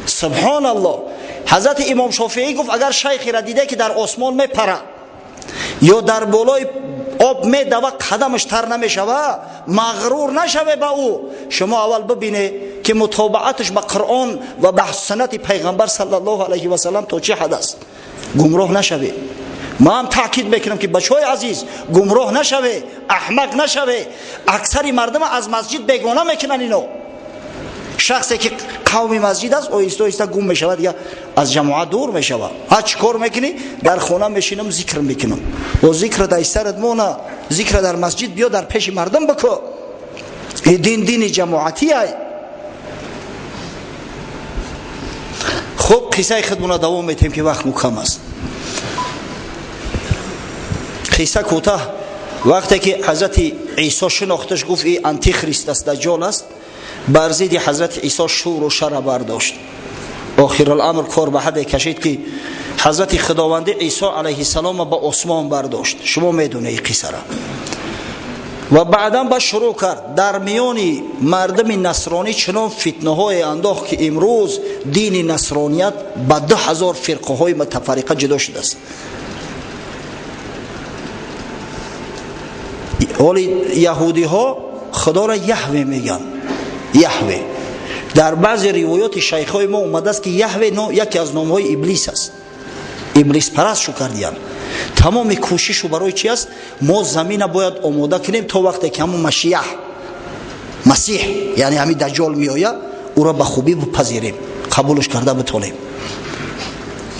سبحان الله. حضرت امام شافعی گفت اگر شیخی را دیده که در آسمان میپره یا در بالای آب میدوه قدمش تر نمیشوه، مغرور نشوه به او. شما اول ببینه که مطابقتش به قرآن و به سنت پیغمبر صلی الله علیه و سلم تا چه حد است. گمراه نشوه. ما هم تاکید میکنم که بچهای عزیز گمراه نشوه، احمق نشوه. اکثر مردم از مسجد بیگانه میکنن. اینو شخصی که قوم مسجد است آیسته آیسته گم میشود، دیگه از جماعت دور میشود. ها چی کار میکنی؟ در خانه میشینم ذکر میکنم. و ذکر در سرت مونه، ذکر در مسجد بیا در پیش مردم بکن. این دین جماعتی ای. خب قصه خودمون دوام میتیم که وقت کم است. قصه کوتاه. وقتی که حضرت عیسی شناختش گفت این انتی خریست است، دجال است، بر ضد حضرت عیسی شور و شر برداشت. آخر الامر کار به حد کشید که حضرت خداوند عیسی علیه السلام به آسمان برداشت. شما میدونه این قصه را. و بعدا با شروع کرد در میان مردم نصرانی چنان فتنه های انداخت که امروز دین نصرانیت به 2000 فرقه های متفرقه جدا شده است. ولی یهودی ها خدا را یهوه میگن. یهوه در بعض روایات شیخای ما اومده است که یهوه یکی از نامهای ابلیس است. ابلیس پرست شو کردیان. تمام کوشش رو برای چی است؟ ما زمین باید آماده کنیم تا وقتی که همون مسیح یعنی همین دجال میآید او را به خوبی بپذیریم، قبولش کرده بتونیم.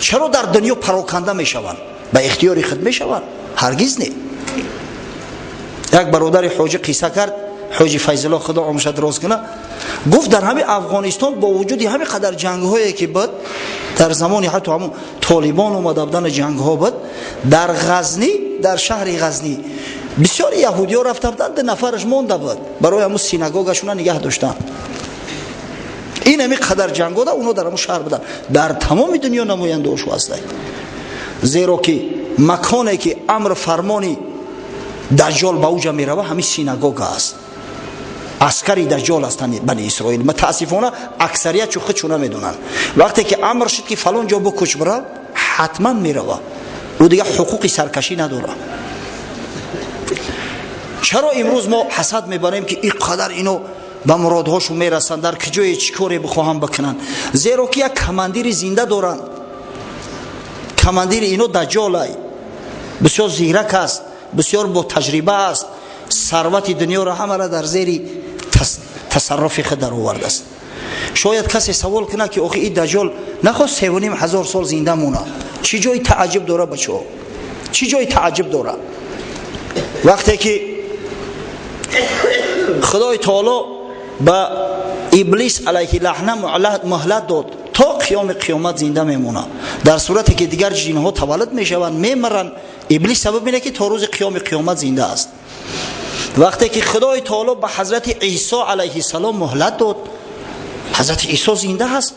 چرا در دنیا پراکنده میشوند؟ به اختیار خود میشوند؟ هرگز نه. یک برادر حاجی قصه کرد، حاجی فیض الله خدا عمرش دراز کنه، گفت در همین افغانستان با وجود همین قدر جنگ هایی که بود، در زمانی حتی همون طالبان اومده بودن جنگ ها بود، در غزنی، در شهر غزنی بسیار یهودی ها رفته بودن، 2 نفرش مونده بود، برای همون سینگاگشون نگه داشتن. این همین قدر جنگ ها اونا در همون شهر بودن. در تمام دنیا نماینده هاشو هستند. زیرا که مکانی که امر فرمانی دجال به اوجا میروه همین سینگاگ است. عسکری دجال هستند بنی اسرائیل. متاسفانه اکثریت چو خودشون نمیدونن. وقتی که امر شد که فلان جا بکش برو، حتما میروه. او دیگه حقوقی سرکشی نداره. چرا امروز ما حسد میبریم که این قدر اینو به مرادهاشون میرسن، در کجای چیکاری بخواهم بکنن؟ زیرا که یک کماندیر زنده دارن. کماندیر اینو دجال بسیار زیرک است، بسیار با تجربه است، ثروت دنیا را همه را در زیر تصرف خود در آورده است. شاید کسی سوال کنه که آخه این دجال نخواست 3500 سال زنده مونه، چی جای تعجب داره بچه‌ها؟ چی جای تعجب داره؟ وقتی که خدای تعالی با ابلیس علیه لعنه مهلت داد تا قیامت زنده میمونه، در صورتی که دیگر جنها تولد میشوند میمرن، ابلیس سبب اینه که تا روز قیامت زنده است. وقتی که خدای تعالی به حضرت عیسی علیه السلام مهلت داد، حضرت عیسی زنده است،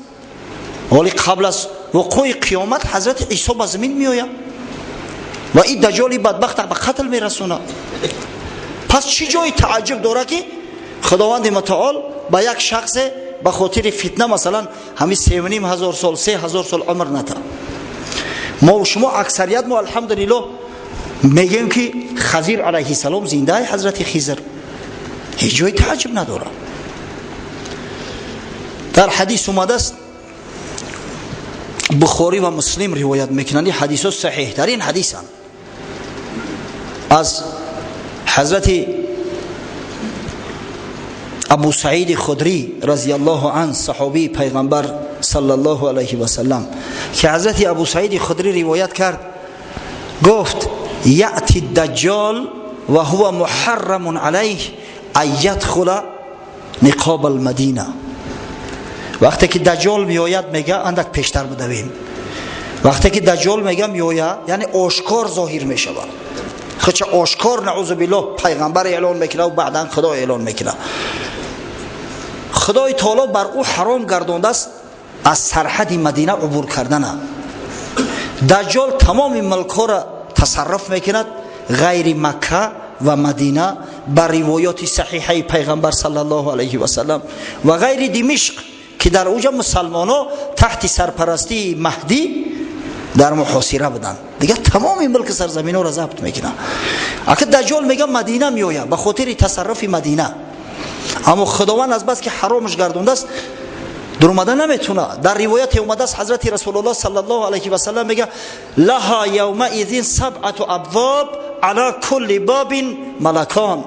ولی قبل از وقوع قیامت حضرت عیسی به زمین میآید و این دجالی بدبخت به قتل میرسونه. پس چی جای تعجب داره که خداوند متعال با یک شخص به خاطر فتنه مثلا همین 3500 سال 3000 سال عمر نده؟ ما و شما اکثریت ما الحمدلله میگیم که خضر علیه السلام زنده است، حضرت خضر، هیچ جای تعجب نداره. در حدیث اومده است، بخاری و مسلم روایت میکنند، این حدیث ها صحیح ترین حدیث هم از حضرت ابو سعید خدری رضی الله عنه، صحابی پیغمبر صلی الله علیه و سلم، که حضرت ابو سعید خدری روایت کرد، گفت یأتی الدجال و هو محرم علیه ان یدخل نقاب المدینه. وقتی که دجال میآید، میگه اندک پیشتر بدویم، وقتی که دجال میگه میآید یعنی آشکار ظاهر میشود، خچ آشکار نعوذ بالله پیغمبر اعلان میکنه و بعدا خدا اعلان میکنه. خدای تعالی بر او حرام گردانده است از سرحد مدینه عبور کردن. دجال تمام ملک ها را تصرف میکند غیر مکه و مدینه، بر روایات صحیحه پیغمبر صلی الله علیه و سلم و غیر دمشق که در اوجا مسلمانان تحت سرپرستی مهدی در محاصره بودن، دیگه تمام ملک سرزمین ها را ضبط میکنه. اگه دجال میگه مدینه میآید به خاطر تصرف مدینه، اما خداوند از بس که حرامش گردونده است در اومدن نمیتونه. در روایت اومده است حضرت رسول الله صلی الله علیه و سلم میگه لها یومئذ 7 ابواب علی کل باب ملکان.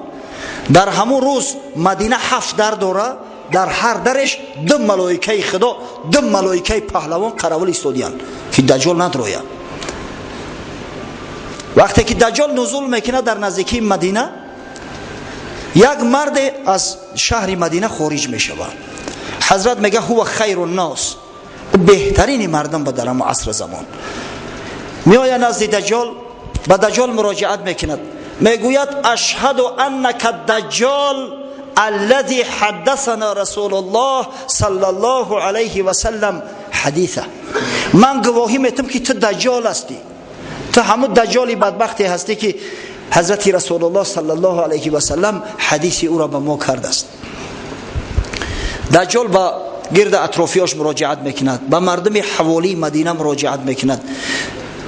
در همون روز مدینه 7 در داره، در هر درش 2 ملائکه خدا، 2 ملائکه پهلوان قراول ایستادیان که دجال ندرویه. وقتی که دجال نزول میکنه در نزدیکی مدینه، یک مرد از شهر مدینه خارج میشه. حضرت میگه هو خیر الناس، بهترین مردم به در عصر زمان. میآید نزد دجال، به دجال مراجعت میکند، میگوید اشهد انک الدجال الذي حدثنا رسول الله صلی الله علیه و سلم حدیثه. من گواهی میتم که تو دجال هستی، تو همون دجالی بدبختی هستی که حضرت رسول الله صلی الله علیه و سلم حدیث او را به ما کرده است. دجال با گرد اطرافیاش مراجعت میکند، با مردم حوالی مدینه مراجعت میکند.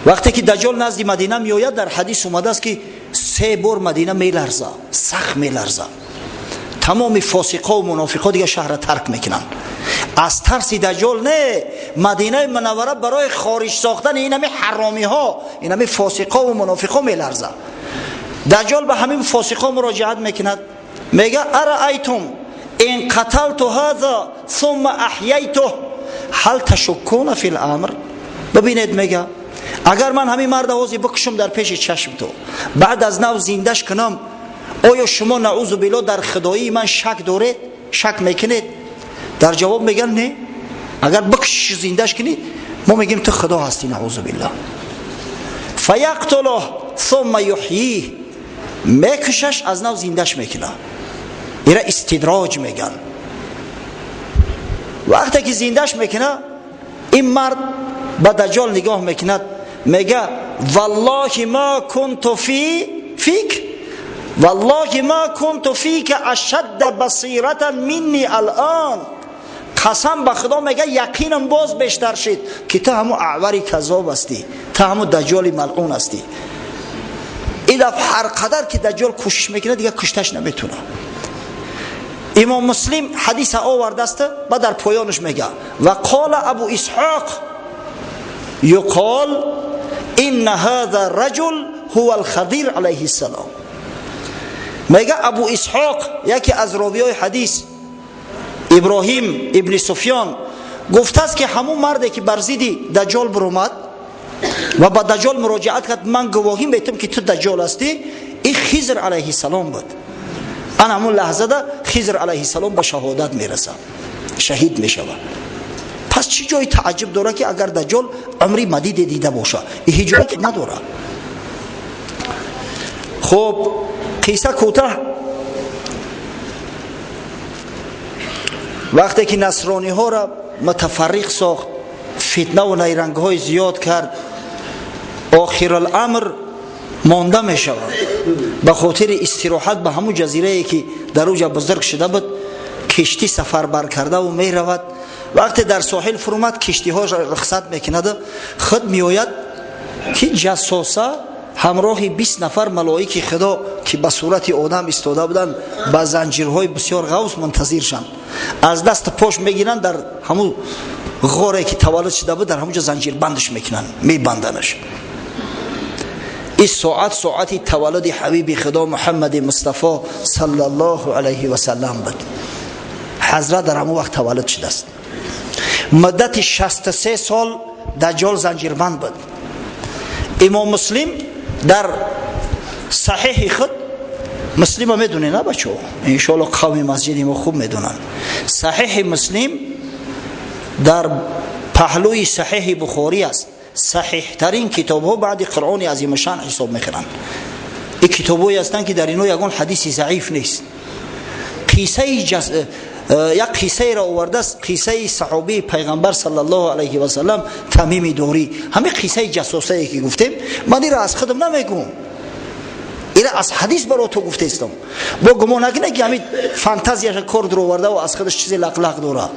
وقتی که دجال نزد مدینه میآید، در حدیث اومده است که 3 بار مدینه میلرزه، سخت میلرزه. تمام فاسقا و منافقا دیگه شهر را ترک میکنن از ترس دجال. نه، مدینه منوره برای خارج ساختن این همه حرامی ها، این همه فاسقا و منافقا میلرزه. دجال به همین فاسقا مراجعت میکند، میگه ارایتم ان قتلت هذا ثم احییته هل تشکون فی الامر. ببینید میگه اگر من همین مرد آوازی بکشم در پیش چشم تو، بعد از نو زندش کنم، آیا شما نعوذ بالله در خدایی من شک دارید؟ شک میکنید؟ در جواب میگن نه، اگر بکش زندش کنی ما میگیم تو خدا هستی نعوذ بالله. فیقتله ثم یحییه، میکشش از نو زندش میکنه. اینا استدراج میگن. وقتی که زندش میکنه، این مرد به دجال نگاه میکند، میگه والله ما كنت فیک والله ما كنت فیک اشد بصیرة منی الان. قسم به خدا میگه یقینم باز بیشتر شد که تو همون اعوری کذاب هستی، تو همون دجال ملعون هستی. این هر قدر که دجال کوشش میکنه دیگه کشتش نمیتونه. امام مسلم حدیث آورده است، بعد در پایانش میگه و قال ابو اسحاق یقال ان هذا الرجل هو الخضر علیه السلام. میگه ابو اسحاق یکی از راویای حدیث ابراهیم ابن سفیان گفته است که همون مردی که بر ضد دجال برآمد و با دجال مراجعت کرد من گواهی میتم که تو دجال هستی، این خضر علیه السلام بود. آن همون لحظه ده خضر علیه السلام به شهادت میرسه، شهید میشود. پس چی جای تعجب داره که اگر دجال عمری مدید دیده باشه؟ این هیچ جایی نداره. خب قصه کوتاه، وقتی که نصرانی ها را متفرق ساخت، فتنه و نیرنگ های زیاد کرد، آخر الامر مانده می شود به خاطر استراحت به همون جزیره ای که در اوجا بزرگ شده بود. کشتی سفر بر کرده و می رود. وقتی در ساحل فرمد کشتی ها رخصت میکند، خود می آید که جاسوسا همراه 20 نفر ملائک خدا که به صورت آدم ایستاده بودند با زنجیرهای بسیار غوث منتظرشان، از دست پاش میگیرند، در همون غاری که تولد شده بود در همونجا زنجیر بندش میکنند، میبندنش. این ساعت تولد حبیب خدا محمد مصطفی صلی الله علیه و سلم بود. حضرت در همون وقت تولد شده است. مدت 63 سال دجال زنجیربند بود. امام مسلم در صحیح خود، مسلم ها میدونه نه بچه ها، انشاءالله قوم مسجد ما خوب میدونن، صحیح مسلم در پهلوی صحیح بخاری است. صحیح ترین کتاب ها بعد قرآن عظیم شان حساب میکنن. این کتاب هایی هستند که در اینو یگان حدیث ضعیف نیست. یک قصه را آورده است، قصه صحابی پیغمبر صلی الله علیه و سلم تمیم داری. همین قصه جاسوسی که گفتیم من این را از خودم نمیگم، این را از حدیث برای تو گفته استم. با گمان نکنه که همین فانتزیاش کرد رو آورده و از خودش چیزی لق داره.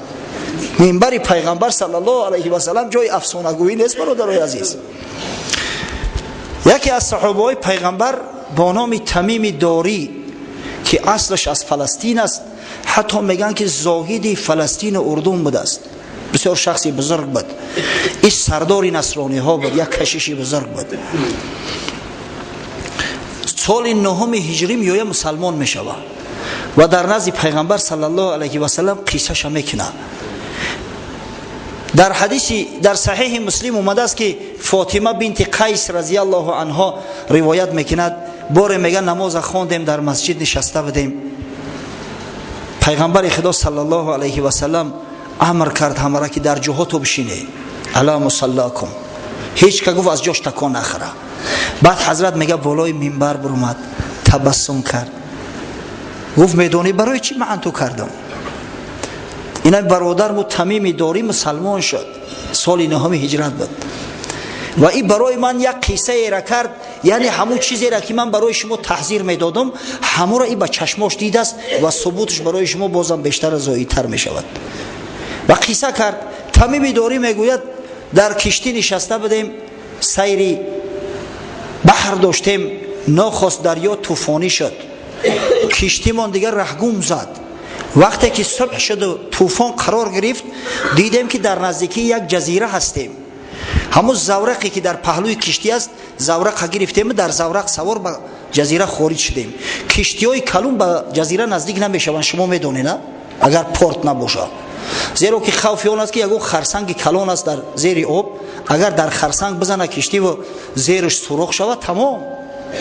منبر پیغمبر صلی الله علیه و سلم جای افسانه گویی نیست برادرای عزیز. یکی از صحابه پیغمبر با نام تمیم داری که اصلش از فلسطین است، حتی میگن که زاهد فلسطین و اردن بوده است، بسیار شخصی بزرگ بود. این سردار نصرانی ها بود، یک کشیش بزرگ بود. سال 9 هجری میوه مسلمان میشود و در نزد پیغمبر صلی الله علیه و سلم قصهش میکنه. در حدیثی در صحیح مسلم اومده است که فاطمه بنت قیس رضی الله عنها روایت میکند، بار میگه نماز خواندیم در مسجد نشسته بودیم، پیغمبر خدا صلی الله علیه و سلم امر کرد همه را که در جهاتو بشینه، الا مصلاکم، هیچ که گفت از جاش تکان نخوره. بعد حضرت میگه بالای منبر برآمد، تبسم کرد، گفت میدونی برای چی من تو کردم؟ اینا برادر مو تمیم داری مسلمان شد، سال 9 هجرت بود و این برای من یک قصه را کرد، یعنی همون چیزی را که من برای شما تحذیر میدادم همون را این با چشماش دیده است و ثبوتش برای شما بازم بیشتر و زاییدتر می شود. و قصه کرد. تمیم داری میگوید در کشتی نشسته بودیم، سیری بحر داشتیم، ناخواست دریا طوفانی شد، کشتی من دیگر رهگم زد. وقتی که صبح شد و طوفان قرار گرفت، دیدیم که در نزدیکی یک جزیره هستیم. همون زورقی که در پهلوی کشتی است، زورق گرفتیم، در زورق سوار به جزیره خارج شدیم. کشتی های کلون به جزیره نزدیک نمیشوند، شما میدونید نه؟ اگر پورت نباشه، زیرا که خوف اون است که یک خرسنگ کلون است در زیر آب، اگر در خرسنگ بزنه کشتی و زیرش سوراخ شود تمام،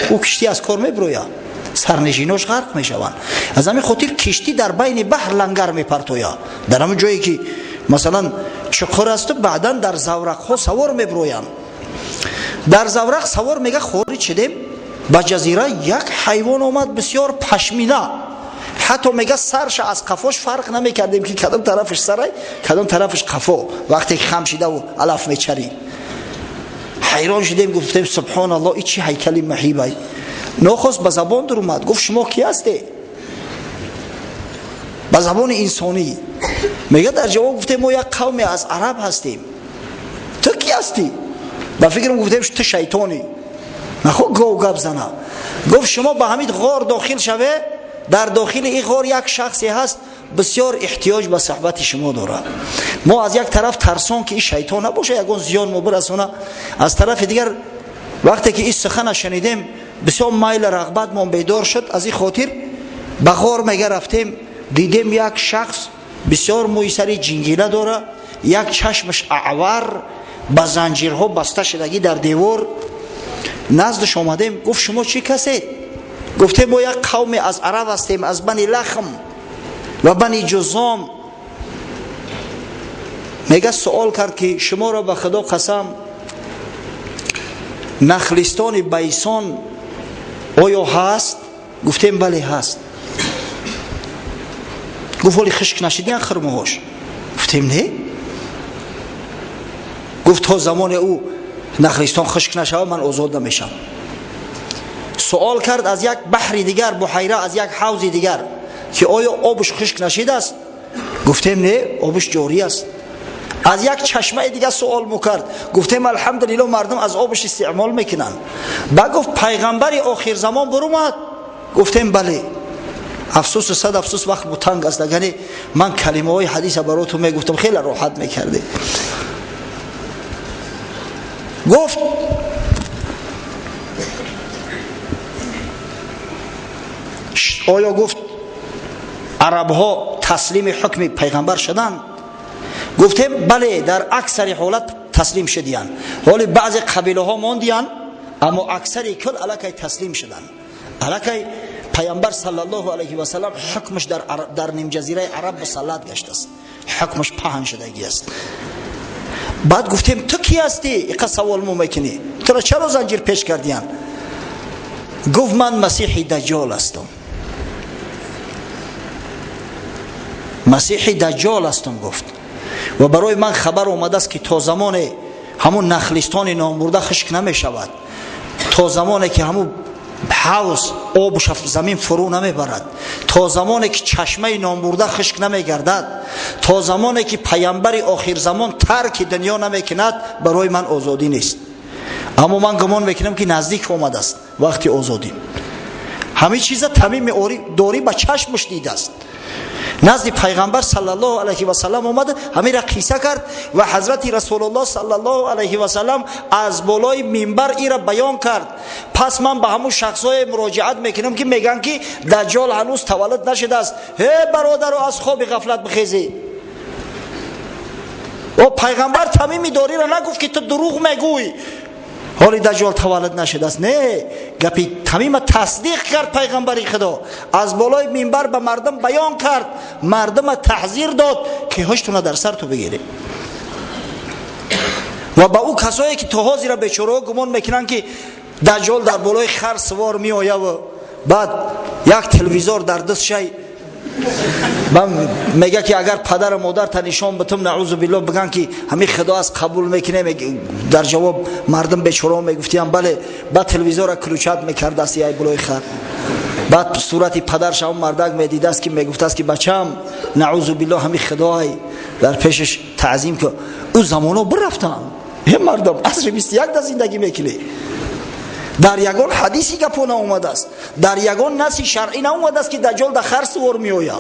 او کشتی از کار میبروید، سرنشیناش غرق میشوند. از همین خاطر کشتی در بین بحر لنگر میپرتوید، در همون جایی که مثلا چقر است بعدا در زورق ها سوار میبرویند. در زورق سوار میگه خارج شدیم به جزیره، یک حیوان آمد بسیار پشمینه، حتی میگه سرش از قفاش فرق نمیکردیم که کدام طرفش سرای کدام طرفش قفا، وقتی خم شده و علف میچری. حیران شدیم، گفتیم سبحان الله این چی هیکلی مهیبه. نخواست به زبان در اومد، گفت شما کی هستی؟ به زبان انسانی میگه، در جواب گفتیم ما یک قومی از عرب هستیم. تو کی هستی؟ با فکرم گفتیم تو شیطانی. نخو گو گپ زنه. گفت شما به همین غار داخل شوه، در داخل این غار یک شخصی هست بسیار احتیاج به صحبت شما داره. ما از یک طرف ترسان که این شیطان نباشه یگان زیان ما برسونه، از طرف دیگر وقتی که این سخن شنیدیم بسیار میل رغبت ما بیدار شد. از این خاطر به غار میگه رفتیم، دیدیم یک شخص بسیار موی سری جنگیله داره، یک چشمش اعور با زنجیرها بسته شدگی در دیوار. نزدش آمدیم، گفت شما چی کسید؟ گفتیم ما یک قوم از عرب هستیم، از بنی لخم و بنی جذام. میگه سوال کرد که شما را به خدا قسم نخلستان بیسان آیا هست؟ گفتیم بله هست. گفت ولی خشک نشدین خرمهاش؟ گفتیم نه. گفت تا زمان او نخلستان خشک نشود من آزاد نمیشم. سوال کرد از یک بحر دیگر، بحیره، از یک حوض دیگر که آیا آبش خشک نشده است؟ گفتیم نه، آبش جاری است. از یک چشمه دیگه سوال میکرد، گفتیم الحمدلله مردم از آبش استعمال میکنن. بعد گفت پیغمبر آخر زمان برآمد؟ گفتیم بله. افسوس صد افسوس وقت بود تنگ است، یعنی من کلمه های حدیث براتون میگفتم خیلی راحت میکرده. گفت آیا گفت عرب ها تسلیم حکم پیغمبر شدن؟ گفتیم بله، در اکثر حالت تسلیم شدیان، ولی بعضی قبیله ها ماندیان، اما اکثر کل الکی تسلیم شدن. الکی پیامبر صلی الله علیه و سلم حکمش در نیم جزیره عرب مسلط گشته است، حکمش پهن شدگی است. بعد گفتیم تو کی هستی؟ اینقدر سوال مو میکنی، تو را چرا زنجیر پیش کردیان؟ گفت من مسیح دجال هستم. مسیح دجال هستم گفت، و برای من خبر آمده است که تا زمان همون نخلستان نامبرده خشک نمی شود، تا زمانی که همون حوض آبش زمین فرو نمی برد، تا زمانی که چشمه نامبرده خشک نمی گردد، تا زمانی که پیامبر آخر زمان ترک دنیا نمی کند، برای من آزادی نیست. اما من گمان میکنم که نزدیک آمده است وقتی آزادی. همه چیز تمیم داری با چشمش دیده است. نزد پیغمبر صلی الله علیه و سلم اومد، همین را قصه کرد و حضرت رسول الله صلی الله علیه و سلم از بالای منبر این را بیان کرد. پس من به همون شخصای مراجعت میکنم که میگن که دجال هنوز تولد نشده است. هی برادر از خواب غفلت بخیزی. و پیغمبر تمیم داری را نگفت که تو دروغ میگویی حالی دجال تولد نشده است، نه، گپی تمیم تصدیق کرد. پیغمبر خدا از بالای منبر به مردم بیان کرد، مردم تحذیر داد که هشتونه در سر تو بگیره. و با او کسایی که تو حاضر بیچاره گمان میکنن که دجال در بالای خر سوار می آید و بعد یک تلویزور در دست شی من میگه که اگر پدر و مادر تا نشان بتم نعوذ بالله بگن که همین خدا از قبول میکنه، در جواب مردم بیچاره میگفتیم بله. بعد تلویزور را کلوچات میکرد است ای بلوی خر. بعد صورت پدرش هم مردک میدیده است که میگفت است که بچم نعوذ بالله همین خدای در پیشش تعظیم که او زمانو برفتم. این مردم عصر 21 در زندگی میکنه. در یگان حدیثی که پونه اومده است، در یگان نصی شرعی ناومده است که دجال در خر سوار می آید،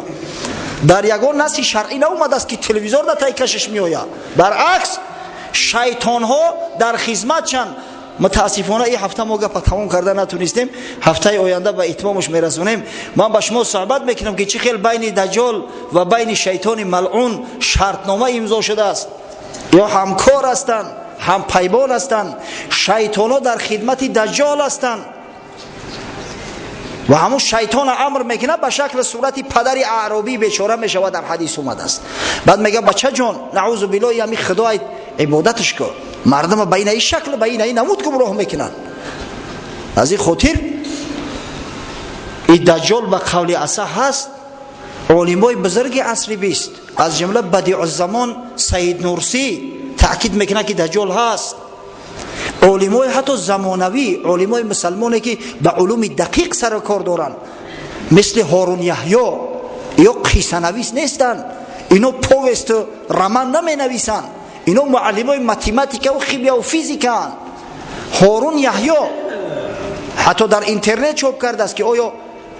در یگان نصی شرعی ناومده است که تلویزور در تای کشش می آید. برعکس شیطان ها در خدمت چند. متاسفانه این هفته ما گپ تمام کرده نتونستیم، هفته آینده به اتمامش میرسونیم. من با شما صحبت میکنم که چه خیلی بین دجال و بین شیطان ملعون شرطنامه امضا شده است، یا همکار هستند، هم پیمان هستند. شیطانا در خدمت دجال هستند و همون شیطان امر میکنه به شکل صورت پدری اعرابی بیچاره میشود. در حدیث اومده است. بعد میگه بچه جان نعوذ بالله همین خدای عبادتش کن. مردم بین این شکل بین این نمود گمراه میکنن. از این خاطر این دجال به قول اصح هست. علمای بزرگ عصر 20 از جمله بدیع الزمان سید نورسی تأکید میکنه که دجال هست. علمای حتی زمانوی، علمای مسلمانی که به علوم دقیق سر کار دارن مثل هارون یحیی یا قصه نویس نیستن، اینو پوست رمان نمی نویسن، اینو معلمای متماتیک و خیمیا و فیزیکان. هارون یحیی حتی در اینترنت چاپ کرده است که آیا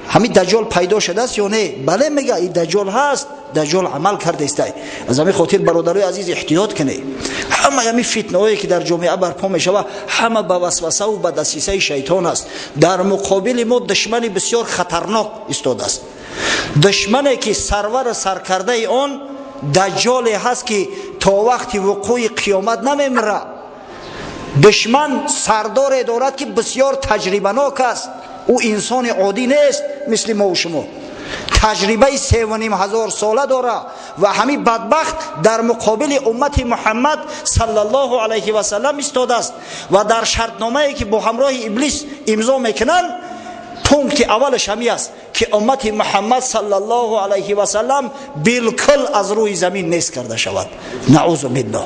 همین دجال پیدا شده است یا نه. بله میگه این دجال هست، دجال عمل کرده است. از همین خاطر برادرای عزیز احتیاط کنید. همه همین فتنه هایی که در جامعه برپا می شود همه به وسوسه و به دسیسه شیطان است. در مقابل ما دشمن بسیار خطرناک ایستاده است، دشمنی که سرور سرکرده آن دجال هست که تا وقت وقوع قیامت نمیمره. دشمن سردار دارد که بسیار تجربه ناک است، او انسان عادی نیست مثل ما و شما، تجربه 3,500 ساله داره و همین بدبخت در مقابل امت محمد صلی الله علیه و سلم ایستاده است و در شرطنامه‌ای که با همراه ابلیس امضا میکنن پونکت اولش همی است که امت محمد صلی الله علیه و سلم بالکل از روی زمین نیست کرده شود. نعوذ بالله.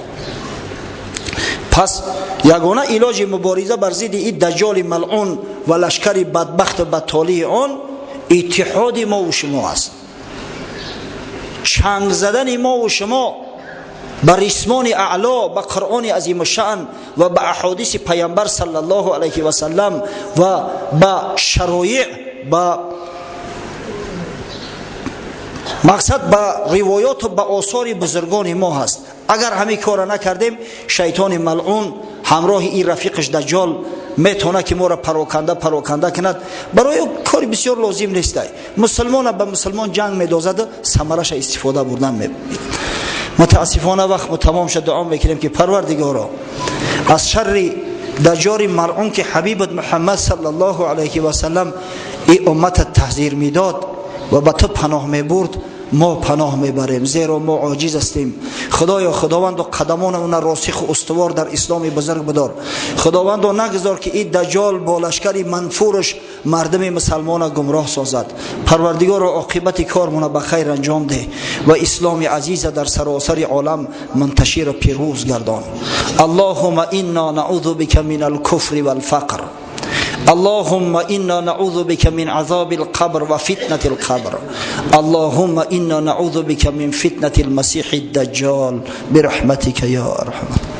پس یگانه علاج مبارزه بر ضد این دجال ملعون و لشکر بدبخت و بدتالی آن اتحاد ما و شما است. چنگ زدن ما و شما بر ریسمان اعلا، به قرآن عظیم الشأن و به احادیث پیامبر صلی الله علیه و سلم و به شرایع، به مقصد به روایات و به آثار بزرگان ما هست. اگر همین کار نکردیم شیطان ملعون همراه این رفیقش دجال میتونه که ما را پراکنده کند. برای کاری بسیار لازم نیست. مسلمان به مسلمان جنگ میدازد، ثمرش استفاده بردن می. متاسفانه وقت تمام شد، دعا میکنیم که پروردگارا از شر دجال ملعون که حبیبت محمد صلی الله علیه و سلم این امت تحذیر میداد و به تو پناه میبرد، ما پناه میبریم زیرا ما عاجز هستیم. خدایا خداوند قدمانمون راسخ و استوار در اسلام بزرگ بدار. خداوند نگذار که این دجال با لشکر منفورش مردم مسلمان گمراه سازد. پروردگار عاقبت کارمون به خیر انجام ده و اسلام عزیز در سراسر عالم منتشر و پیروز گردان. اللهم انا نعوذ بک من الكفر والفقر. اللهم انا نعوذ بك من عذاب القبر وفتنة القبر. اللهم انا نعوذ بك من فتنة المسيح الدجال برحمتك يا ارحم.